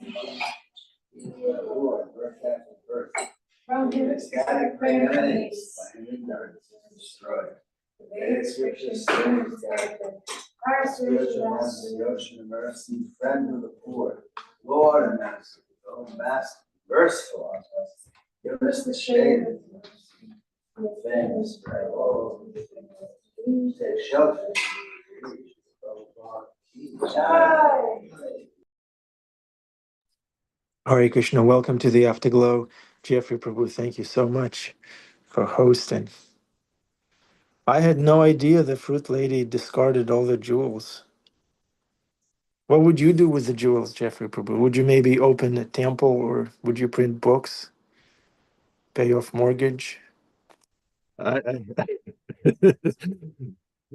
from him ecstatic prayer emanates. The Vedic scriptures sing and say that our spiritual master, the ocean of mercy, friend of the poor, Lord and Master, oh Master, merciful on us, give us the shade of mercy. the famous spread all over the things. Take shelter. Hare Krishna, welcome to the Afterglow. Jeffrey Prabhu, thank you so much for hosting. I had no idea the fruit lady discarded all the jewels. What would you do with the jewels, Jeffrey Prabhu? Would you maybe open a temple, or would you print books, pay off mortgage? I,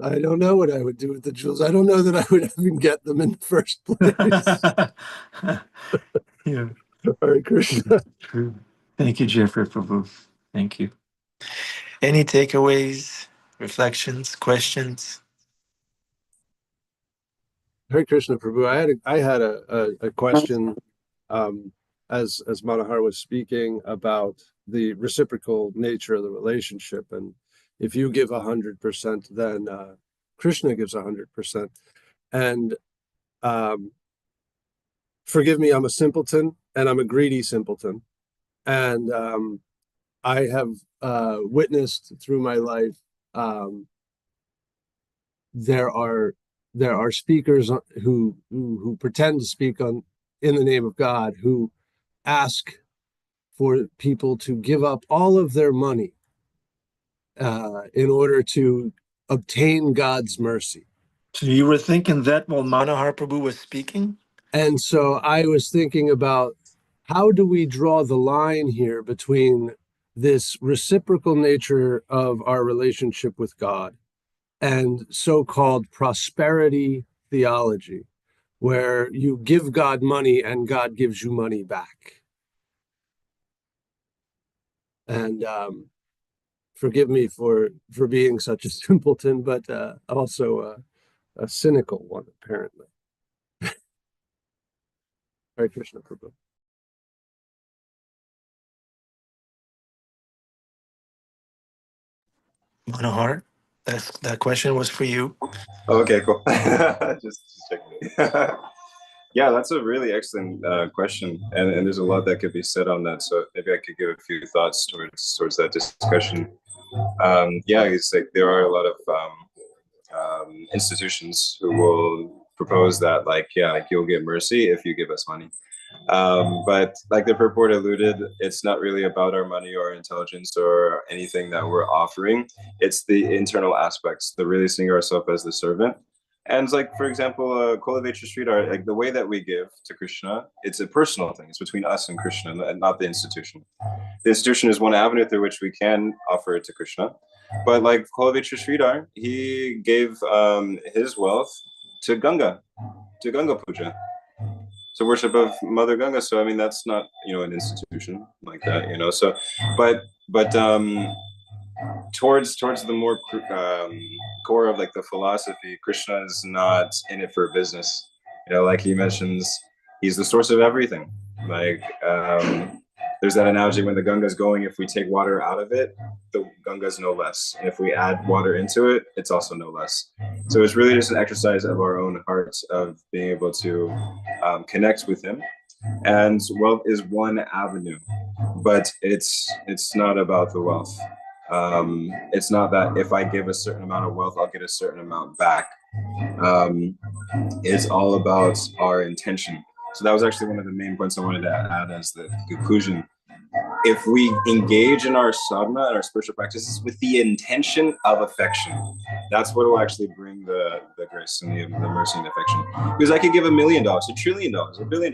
I don't know what I would do with the jewels. I don't know that I would even get them in the first place. Yeah. Hare Krishna. True. Thank you, Jeffrey Prabhu. Thank you. Any takeaways, reflections, questions? Hare Krishna, Prabhu. I had a question as Manohara was speaking about the reciprocal nature of the relationship, and if you give 100%, then Krishna gives 100%. And forgive me, I'm a simpleton, and I'm a greedy simpleton, and I have witnessed through my life there are speakers who pretend to speak in the name of God, who ask for people to give up all of their money in order to obtain God's mercy. So you were thinking that while Manohar Prabhu was speaking? And so I was thinking about, how do we draw the line here between this reciprocal nature of our relationship with God and so-called prosperity theology, where you give God money and God gives you money back? And forgive me for being such a simpleton, but also a cynical one, apparently. Hare Krishna, Prabhu. Manohar, that question was for you. Okay, cool. Just checking. Yeah, that's a really excellent question, and there's a lot that could be said on that. So maybe I could give a few thoughts towards that discussion. Yeah, it's like there are a lot of institutions who will propose that, like, yeah, like you'll get mercy if you give us money. But like the purport alluded, it's not really about our money or intelligence or anything that we're offering. It's the internal aspects, the really seeing ourselves as the servant. And like, for example, Kolavechra Street Art, like the way that we give to Krishna, it's a personal thing. It's between us and Krishna, and not the institution. The institution is one avenue through which we can offer it to Krishna. But like Kolavechra Sridhar, he gave his wealth to Ganga Puja, so worship of Mother Ganga. So I mean, that's not, an institution like that, So, but towards the more core of like the philosophy, Krishna is not in it for business. Like he mentions, he's the source of everything. Like there's that analogy, when the Ganga is going, if we take water out of it, the Ganga is no less. And if we add water into it, it's also no less. So it's really just an exercise of our own hearts, of being able to connect with him. And wealth is one avenue, but it's not about the wealth. It's not that if I give a certain amount of wealth, I'll get a certain amount back. It's all about our intention. So that was actually one of the main points I wanted to add as the conclusion. If we engage in our sadhana and our spiritual practices with the intention of affection, that's what will actually bring the grace and the mercy and affection. Because I could give $1 million, $1 trillion, $1 billion,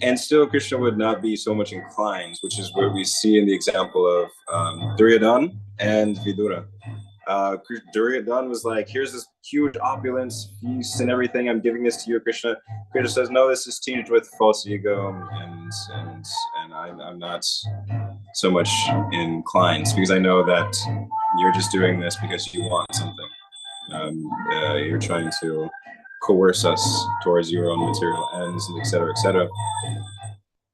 and still Krishna would not be so much inclined, which is what we see in the example of Duryodhana and Vidura. Duryodhana was like, here's this huge opulence, feast and everything, I'm giving this to you, Krishna. Krishna says, no, this is tinged with false ego, and I'm not so much inclined, because I know that you're just doing this because you want something. You're trying to coerce us towards your own material ends, and et cetera, et cetera.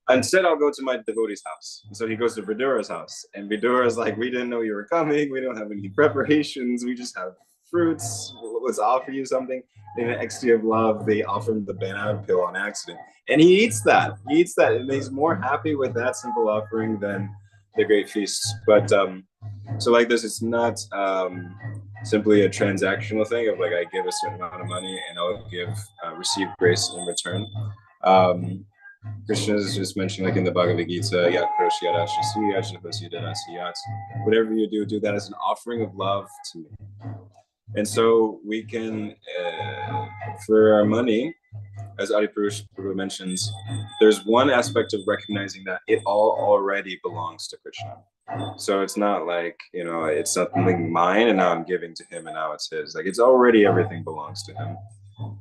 Instead, I'll go to my devotee's house. And so he goes to Vidura's house, and Vidura's like, we didn't know you were coming. We don't have any preparations. We just have fruits. Let's offer you something. In an ecstasy of love, they offer him the banana peel on accident. And he eats that. And he's more happy with that simple offering than the great feasts. But so like this, it's not simply a transactional thing of like, I give a certain amount of money and I'll receive grace in return. Krishna is just mentioning, like in the Bhagavad Gita, Yat Karoshi Yat Ashisi, Yajnakosi Darasi Yat. Whatever you do that as an offering of love to me. And so we can, for our money, as Adipurush Prabhu mentions, there's one aspect of recognizing that it all already belongs to Krishna. So it's not like, it's something mine and now I'm giving to him and now it's his. Like, it's already, everything belongs to him.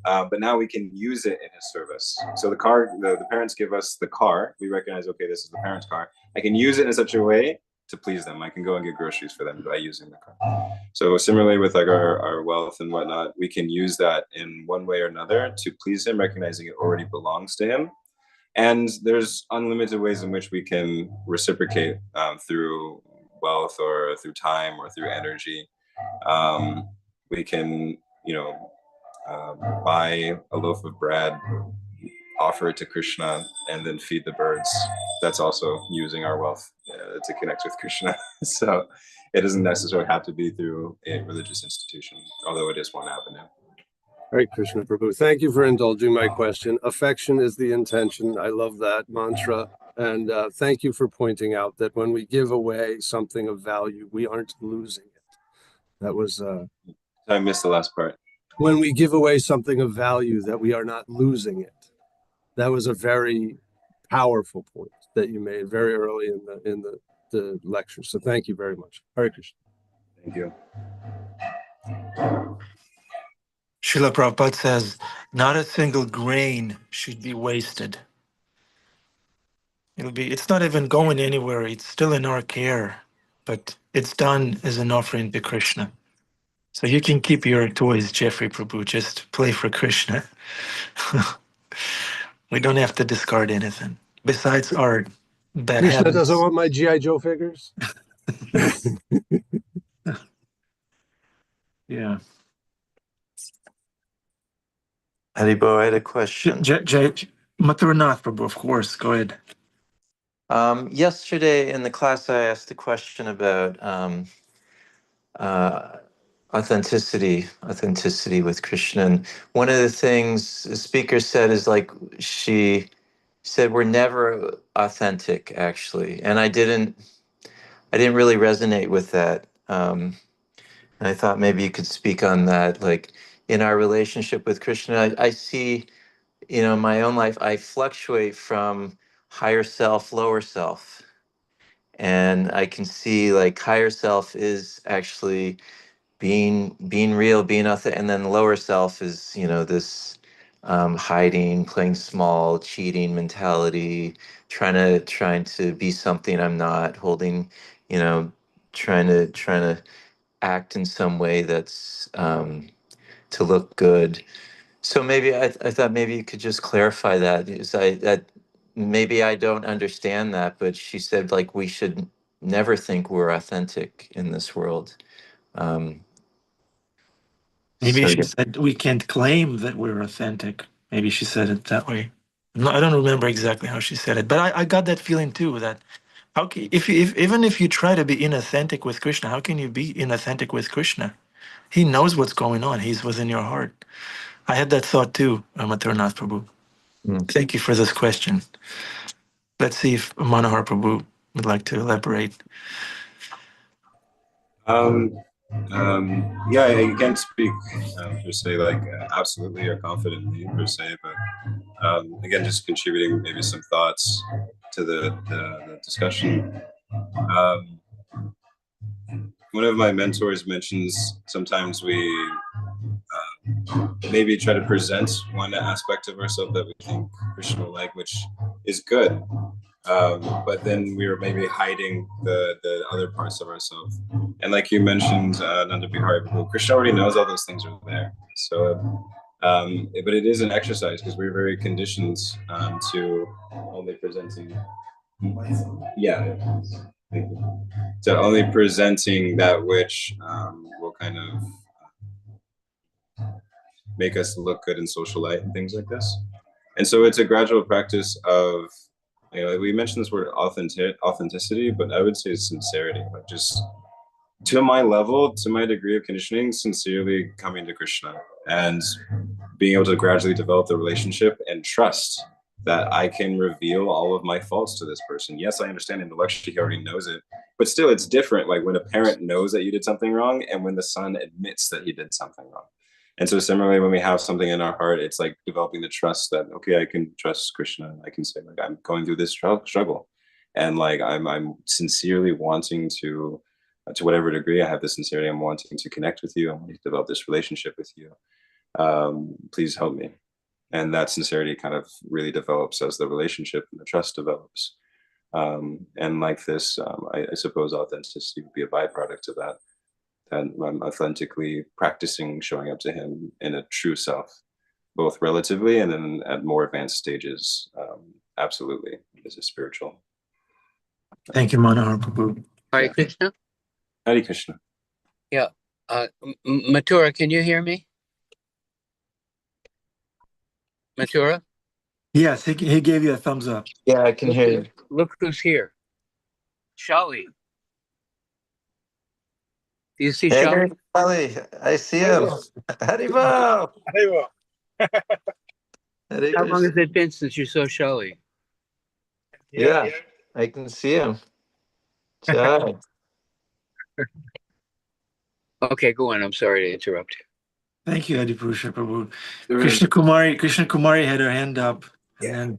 But now we can use it in his service. So the car, the parents give us the car. We recognize, okay, this is the parents' car. I can use it in such a way to please them. I can go and get groceries for them by using the car. So similarly with like our wealth and whatnot, we can use that in one way or another to please him, recognizing it already belongs to him. And there's unlimited ways in which we can reciprocate through wealth or through time or through energy. We can, buy a loaf of bread, offer it to Krishna, and then feed the birds. That's also using our wealth to connect with Krishna. So it doesn't necessarily have to be through a religious institution, although it is one avenue. Hare Krishna Prabhu. Thank you for indulging my question. Affection is the intention. I love that mantra. And thank you for pointing out that when we give away something of value, we aren't losing it. That was... I missed the last part. When we give away something of value, that we are not losing it. That was a very powerful point that you made very early in the lecture. So thank you very much. Hare Krishna. Thank you. Srila Prabhupada says, not a single grain should be wasted. It's not even going anywhere. It's still in our care, but it's done as an offering to Krishna. So you can keep your toys, Jeffrey Prabhu, just play for Krishna. We don't have to discard anything. Besides our bad Krishna habits. doesn't want my G.I. Joe figures? Yeah. Haribo, I had a question. Mathuranath Prabhu, of course. Go ahead. Yesterday in the class, I asked a question about authenticity with Krishna. And one of the things the speaker said is like, she said, we're never authentic, actually. And I didn't really resonate with that. And I thought maybe you could speak on that. Like in our relationship with Krishna, I see, in my own life, I fluctuate from higher self, lower self. And I can see like higher self is actually being real, being authentic, and then lower self is, this hiding, playing small, cheating mentality, trying to be something I'm not, holding, trying to act in some way that's to look good. So maybe I thought maybe you could just clarify that. That maybe I don't understand that, but she said like we should never think we're authentic in this world. Maybe So she said we can't claim that we're authentic. Maybe she said it that way. No, I don't remember exactly how she said it, but I got that feeling too. That even if you try to be inauthentic with Krishna, how can you be inauthentic with Krishna? He knows what's going on. He's within your heart. I had that thought too, Mathuranath Prabhu. Thank you for this question. Let's see if Manohara Prabhu would like to elaborate. Yeah, I can't speak per se like absolutely or confidently per se, but again, just contributing maybe some thoughts to the discussion. One of my mentors mentions sometimes we maybe try to present one aspect of ourselves that we think Krishna will like, which is good. But then we were maybe hiding the other parts of ourselves. And like you mentioned, Nanda Bihari, Krishna already knows all those things are there. So, but it is an exercise because we're very conditioned to only presenting. Yeah. Thank you. To only presenting that which will kind of make us look good in social light and things like this. And so it's a gradual practice of, we mentioned this word authenticity, but I would say sincerity, like just to my level, to my degree of conditioning, sincerely coming to Krishna and being able to gradually develop the relationship and trust that I can reveal all of my faults to this person. Yes, I understand intellectually he already knows it, but still it's different. Like when a parent knows that you did something wrong and when the son admits that he did something wrong. And so similarly, when we have something in our heart, it's like developing the trust that, okay, I can trust Krishna. I can say like, I'm going through this struggle. And like, I'm sincerely wanting to whatever degree I have the sincerity, I'm wanting to connect with you. I want to develop this relationship with you. Please help me. And that sincerity kind of really develops as the relationship and the trust develops. And like this, I suppose authenticity would be a byproduct of that. And I'm authentically practicing showing up to him in a true self, both relatively and then at more advanced stages. Absolutely, as a spiritual. Thank you, Manohara Prabhu. Hare Krishna. Hare Krishna. Yeah. Mathura, can you hear me? Mathura? Yes, he gave you a thumbs up. Yeah, I can hear you. Look who's here. Shali. Do you see Hey, Shali? Ali, I see him. Haribo. Hare How long has Krishna. it been since you saw Shali? Yeah, I can see him. Chai. Okay, go on. I'm sorry to interrupt you. Thank you, Adipurusha Prabhu. Krishna Kumari had her hand up, and then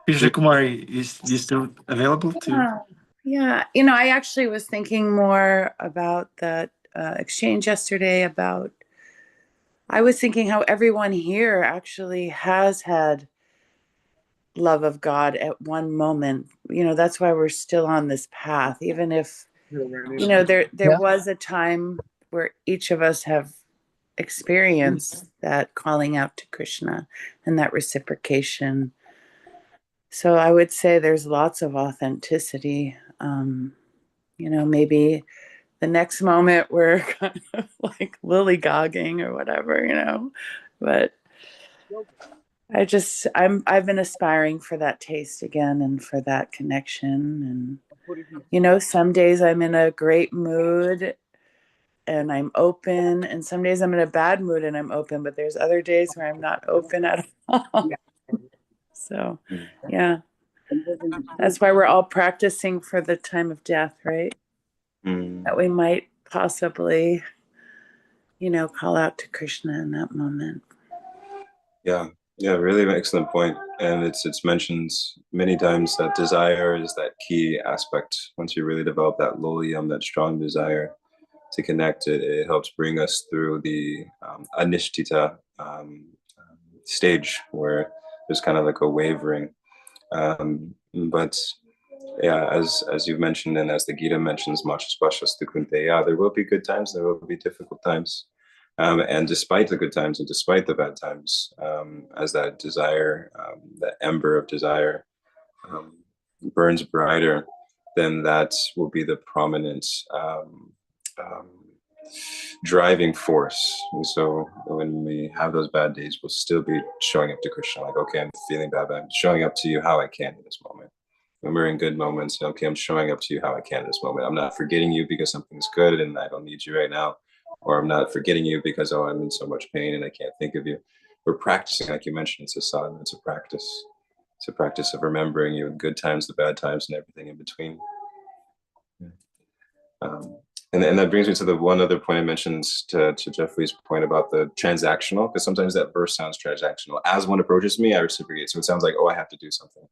Krishna Kumari, you still available to? Yeah, I actually was thinking more about that exchange yesterday about, I was thinking how everyone here actually has had love of God at one moment. That's why we're still on this path, even if, there was a time where each of us have experienced that calling out to Krishna and that reciprocation. So I would say there's lots of authenticity. Maybe the next moment we're kind of like lillygagging or whatever, but I've been aspiring for that taste again and for that connection. And, some days I'm in a great mood and I'm open, and some days I'm in a bad mood and I'm open, but there's other days where I'm not open at all. So, yeah. That's why we're all practicing for the time of death, right? That we might possibly, call out to Krishna in that moment. Yeah, really excellent point. And it's mentioned many times that desire is that key aspect. Once you really develop that loyam, that strong desire to connect, it helps bring us through the anishtita stage where there's kind of like a wavering. But yeah, as you've mentioned, and as the Gita mentions, yeah, there will be good times, there will be difficult times. And despite the good times and despite the bad times, as that desire, that ember of desire burns brighter, then that will be the prominent driving force. And so when we have those bad days, we'll still be showing up to Krishna, like, okay, I'm feeling bad, but I'm showing up to you how I can in this moment. When we're in good moments, okay, I'm showing up to you how I can in this moment. I'm not forgetting you because something's good and I don't need you right now. Or I'm not forgetting you because, oh, I'm in so much pain and I can't think of you. We're practicing, like you mentioned, it's a sadhana, it's a practice. It's a practice of remembering you in good times, the bad times, and everything in between. And that brings me to the one other point I mentioned to Jeffrey's point about the transactional, because sometimes that verse sounds transactional. As one approaches me, I reciprocate. So it sounds like, oh, I have to do something.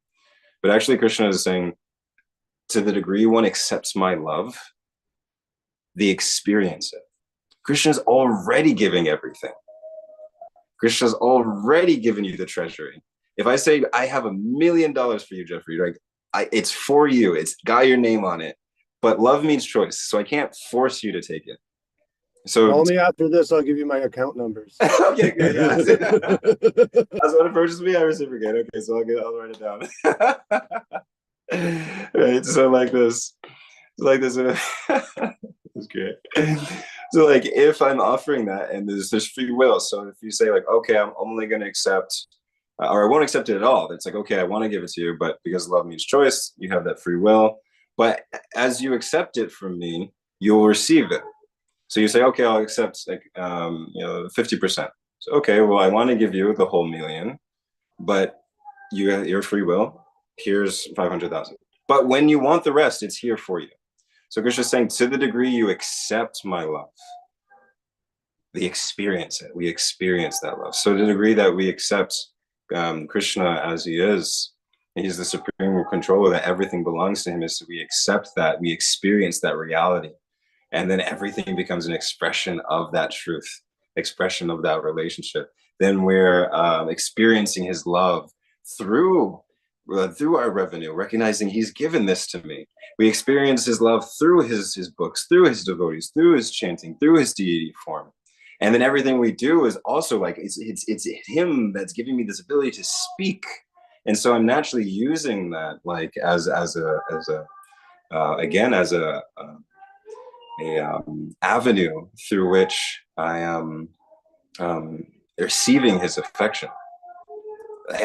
But actually, Krishna is saying, to the degree one accepts my love, the experience it. Krishna's already giving everything. Krishna's already given you the treasury. If I say, I have $1 million for you, Jeffrey, like, it's for you. It's got your name on it. But love means choice, so I can't force you to take it. So call me after this, I'll give you my account numbers. Okay, good. Yeah. As one approaches me, I reciprocate. Okay, so I'll write it down. Right. So like this. That's great. So like if I'm offering that and there's free will. So if you say like, okay, I'm only gonna accept or I won't accept it at all. It's like, okay, I want to give it to you, but because love means choice, you have that free will. But as you accept it from me, you'll receive it. So you say, okay, I'll accept like 50%. So okay, well, I want to give you the whole million, but your free will, here's 500,000. But when you want the rest, it's here for you. So Krishna is saying, to the degree you accept my love, we experience it. We experience that love. So to the degree that we accept Krishna as he is, and he's the supreme controller, that everything belongs to him, is so we accept that, we experience that reality. And then everything becomes an expression of that truth, expression of that relationship. Then we're experiencing his love through our revenue, recognizing he's given this to me. We experience his love through his books, through his devotees, through his chanting, through his deity form. And then everything we do is also like, it's him that's giving me this ability to speak. And so I'm naturally using that like as a avenue through which I am receiving his affection.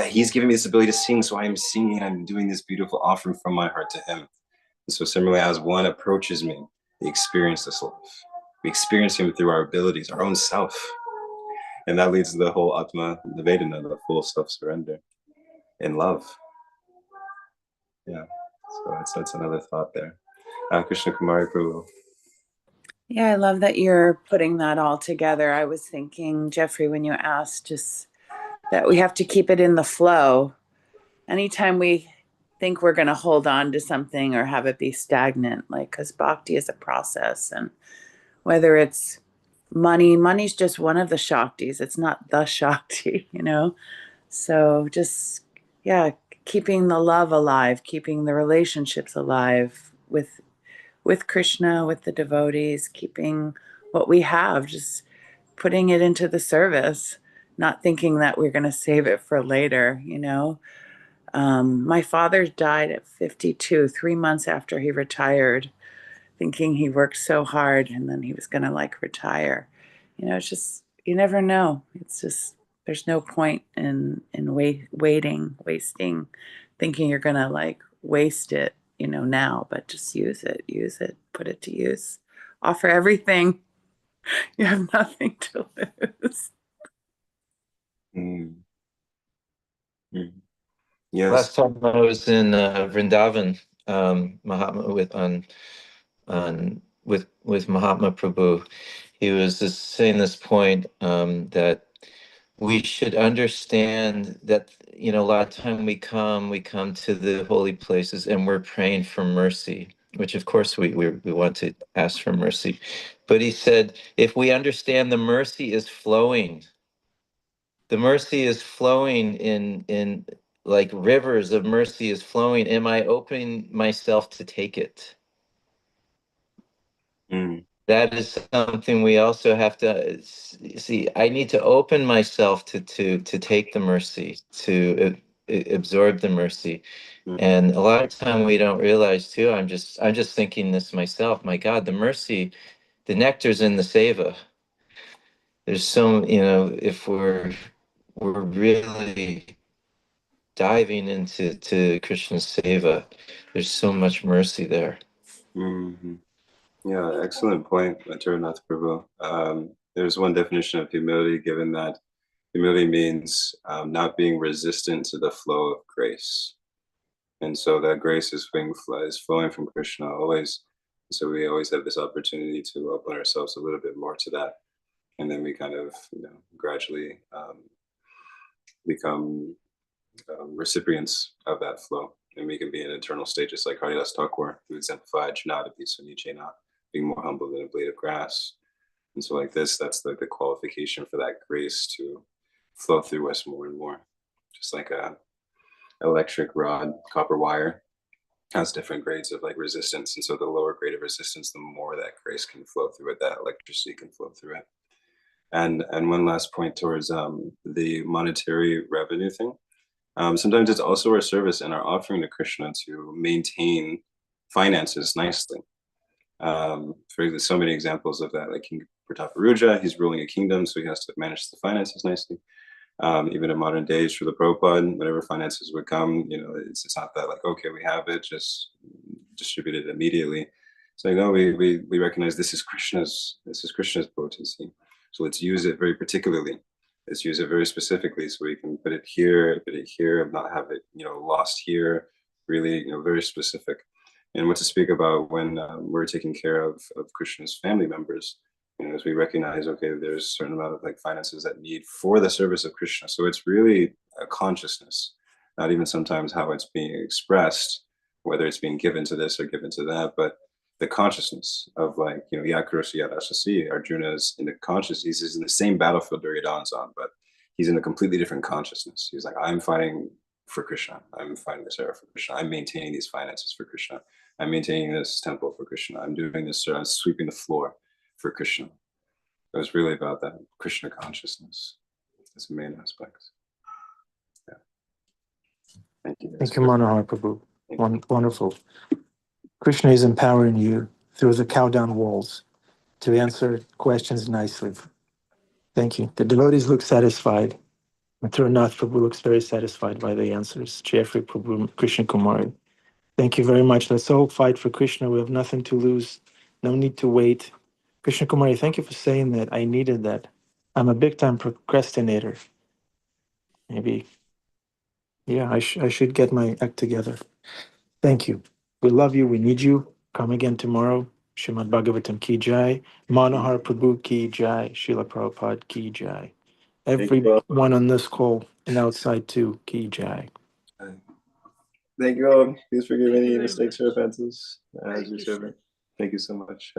He's giving me this ability to sing, so I am singing. I'm doing this beautiful offering from my heart to him. And so similarly, as one approaches me, we experience this love. We experience him through our abilities, our own self. And that leads to the whole Atma Nivedana, the full self-surrender in love. Yeah, so that's another thought there. Krishna Kumari Prabhu. Yeah, I love that you're putting that all together. I was thinking, Jeffrey, when you asked, just that we have to keep it in the flow. Anytime we think we're going to hold on to something or have it be stagnant, like, because bhakti is a process, and whether it's money's just one of the shaktis. It's not the shakti, So just, yeah, keeping the love alive, keeping the relationships alive with Krishna, with the devotees, keeping what we have, just putting it into the service, not thinking that we're going to save it for later, My father died at 52, 3 months after he retired, thinking he worked so hard and then he was going to retire. It's just, you never know. It's just, there's no point in wasting, thinking you're going to waste it, now, but just use it, put it to use, offer everything. You have nothing to lose. Mm. Mm. Yes. Last time I was in Vrindavan, Mahatma with Mahatma Prabhu, he was saying this point that we should understand that a lot of time we come to the holy places and we're praying for mercy, which of course we want to ask for mercy, but he said if we understand the mercy is flowing in like rivers of mercy is flowing, am I opening myself to take it? Mm. That is something we also have to see. I need to open myself to take the mercy, to absorb the mercy. Mm. And a lot of time we don't realize too. I'm just thinking this myself. My God, the mercy, the nectar's in the seva. There's so if we're really diving into Krishna's seva, there's so much mercy there. Mm-hmm. Yeah, excellent point, Taranath Prabhu. There's one definition of humility, given that humility means not being resistant to the flow of grace. And so that grace is flowing from Krishna always. So we always have this opportunity to open ourselves a little bit more to that. And then we kind of gradually become recipients of that flow. And we can be in eternal state, just like Haridas Thakur, who exemplified Janadapi Sunijena, being more humble than a blade of grass. And so like this, that's like the qualification for that grace to flow through us more and more. Just like a electric rod, copper wire has different grades of resistance. And so the lower grade of resistance, the more that grace can flow through it, that electricity can flow through it. And one last point towards the monetary revenue thing. Sometimes it's also our service and our offering to Krishna to maintain finances nicely. For so many examples of that, like King Prataparuja, he's ruling a kingdom, so he has to manage the finances nicely. Even in modern days, for the Prabhupada, whenever finances would come, it's not that okay, we have it, just distribute it immediately. So we recognize this is Krishna's potency. So let's use it very particularly. Let's use it very specifically so we can put it here, not have it, lost here. Really, very specific. And what to speak about when we're taking care of Krishna's family members, as we recognize, okay, there's a certain amount of like finances that need for the service of Krishna. So it's really a consciousness, not even sometimes how it's being expressed, whether it's being given to this or given to that, but the consciousness of like, Yakurosi Yadashasi, Arjuna is in the consciousness, he's in the same battlefield Duryodhana's on, but he's in a completely different consciousness. He's like, I'm fighting for Krishna. I'm fighting this era for Krishna. I'm maintaining these finances for Krishna. I'm maintaining this temple for Krishna. I'm doing this, I'm sweeping the floor for Krishna. It was really about that Krishna consciousness. That's the main aspect. Yeah. Thank you. Thank you, Manohara Prabhu. Wonderful. Krishna is empowering you through the cow down walls to answer questions nicely. Thank you. The devotees look satisfied. Mathuranath Prabhu looks very satisfied by the answers. Jeffrey Prabhu, Krishna Kumari. Thank you very much. Let's all fight for Krishna. We have nothing to lose. No need to wait. Krishna Kumari, thank you for saying that. I needed that. I'm a big time procrastinator. Maybe, yeah, I should get my act together. Thank you. We love you. We need you. Come again tomorrow. Srimad Bhagavatam ki jai. Manohara Prabhu ki jai. Srila Prabhupada ki jai. Everyone on this call and outside too, ki jai. Thank you all. Please forgive any mistakes or offenses as you serve. Thank you so much.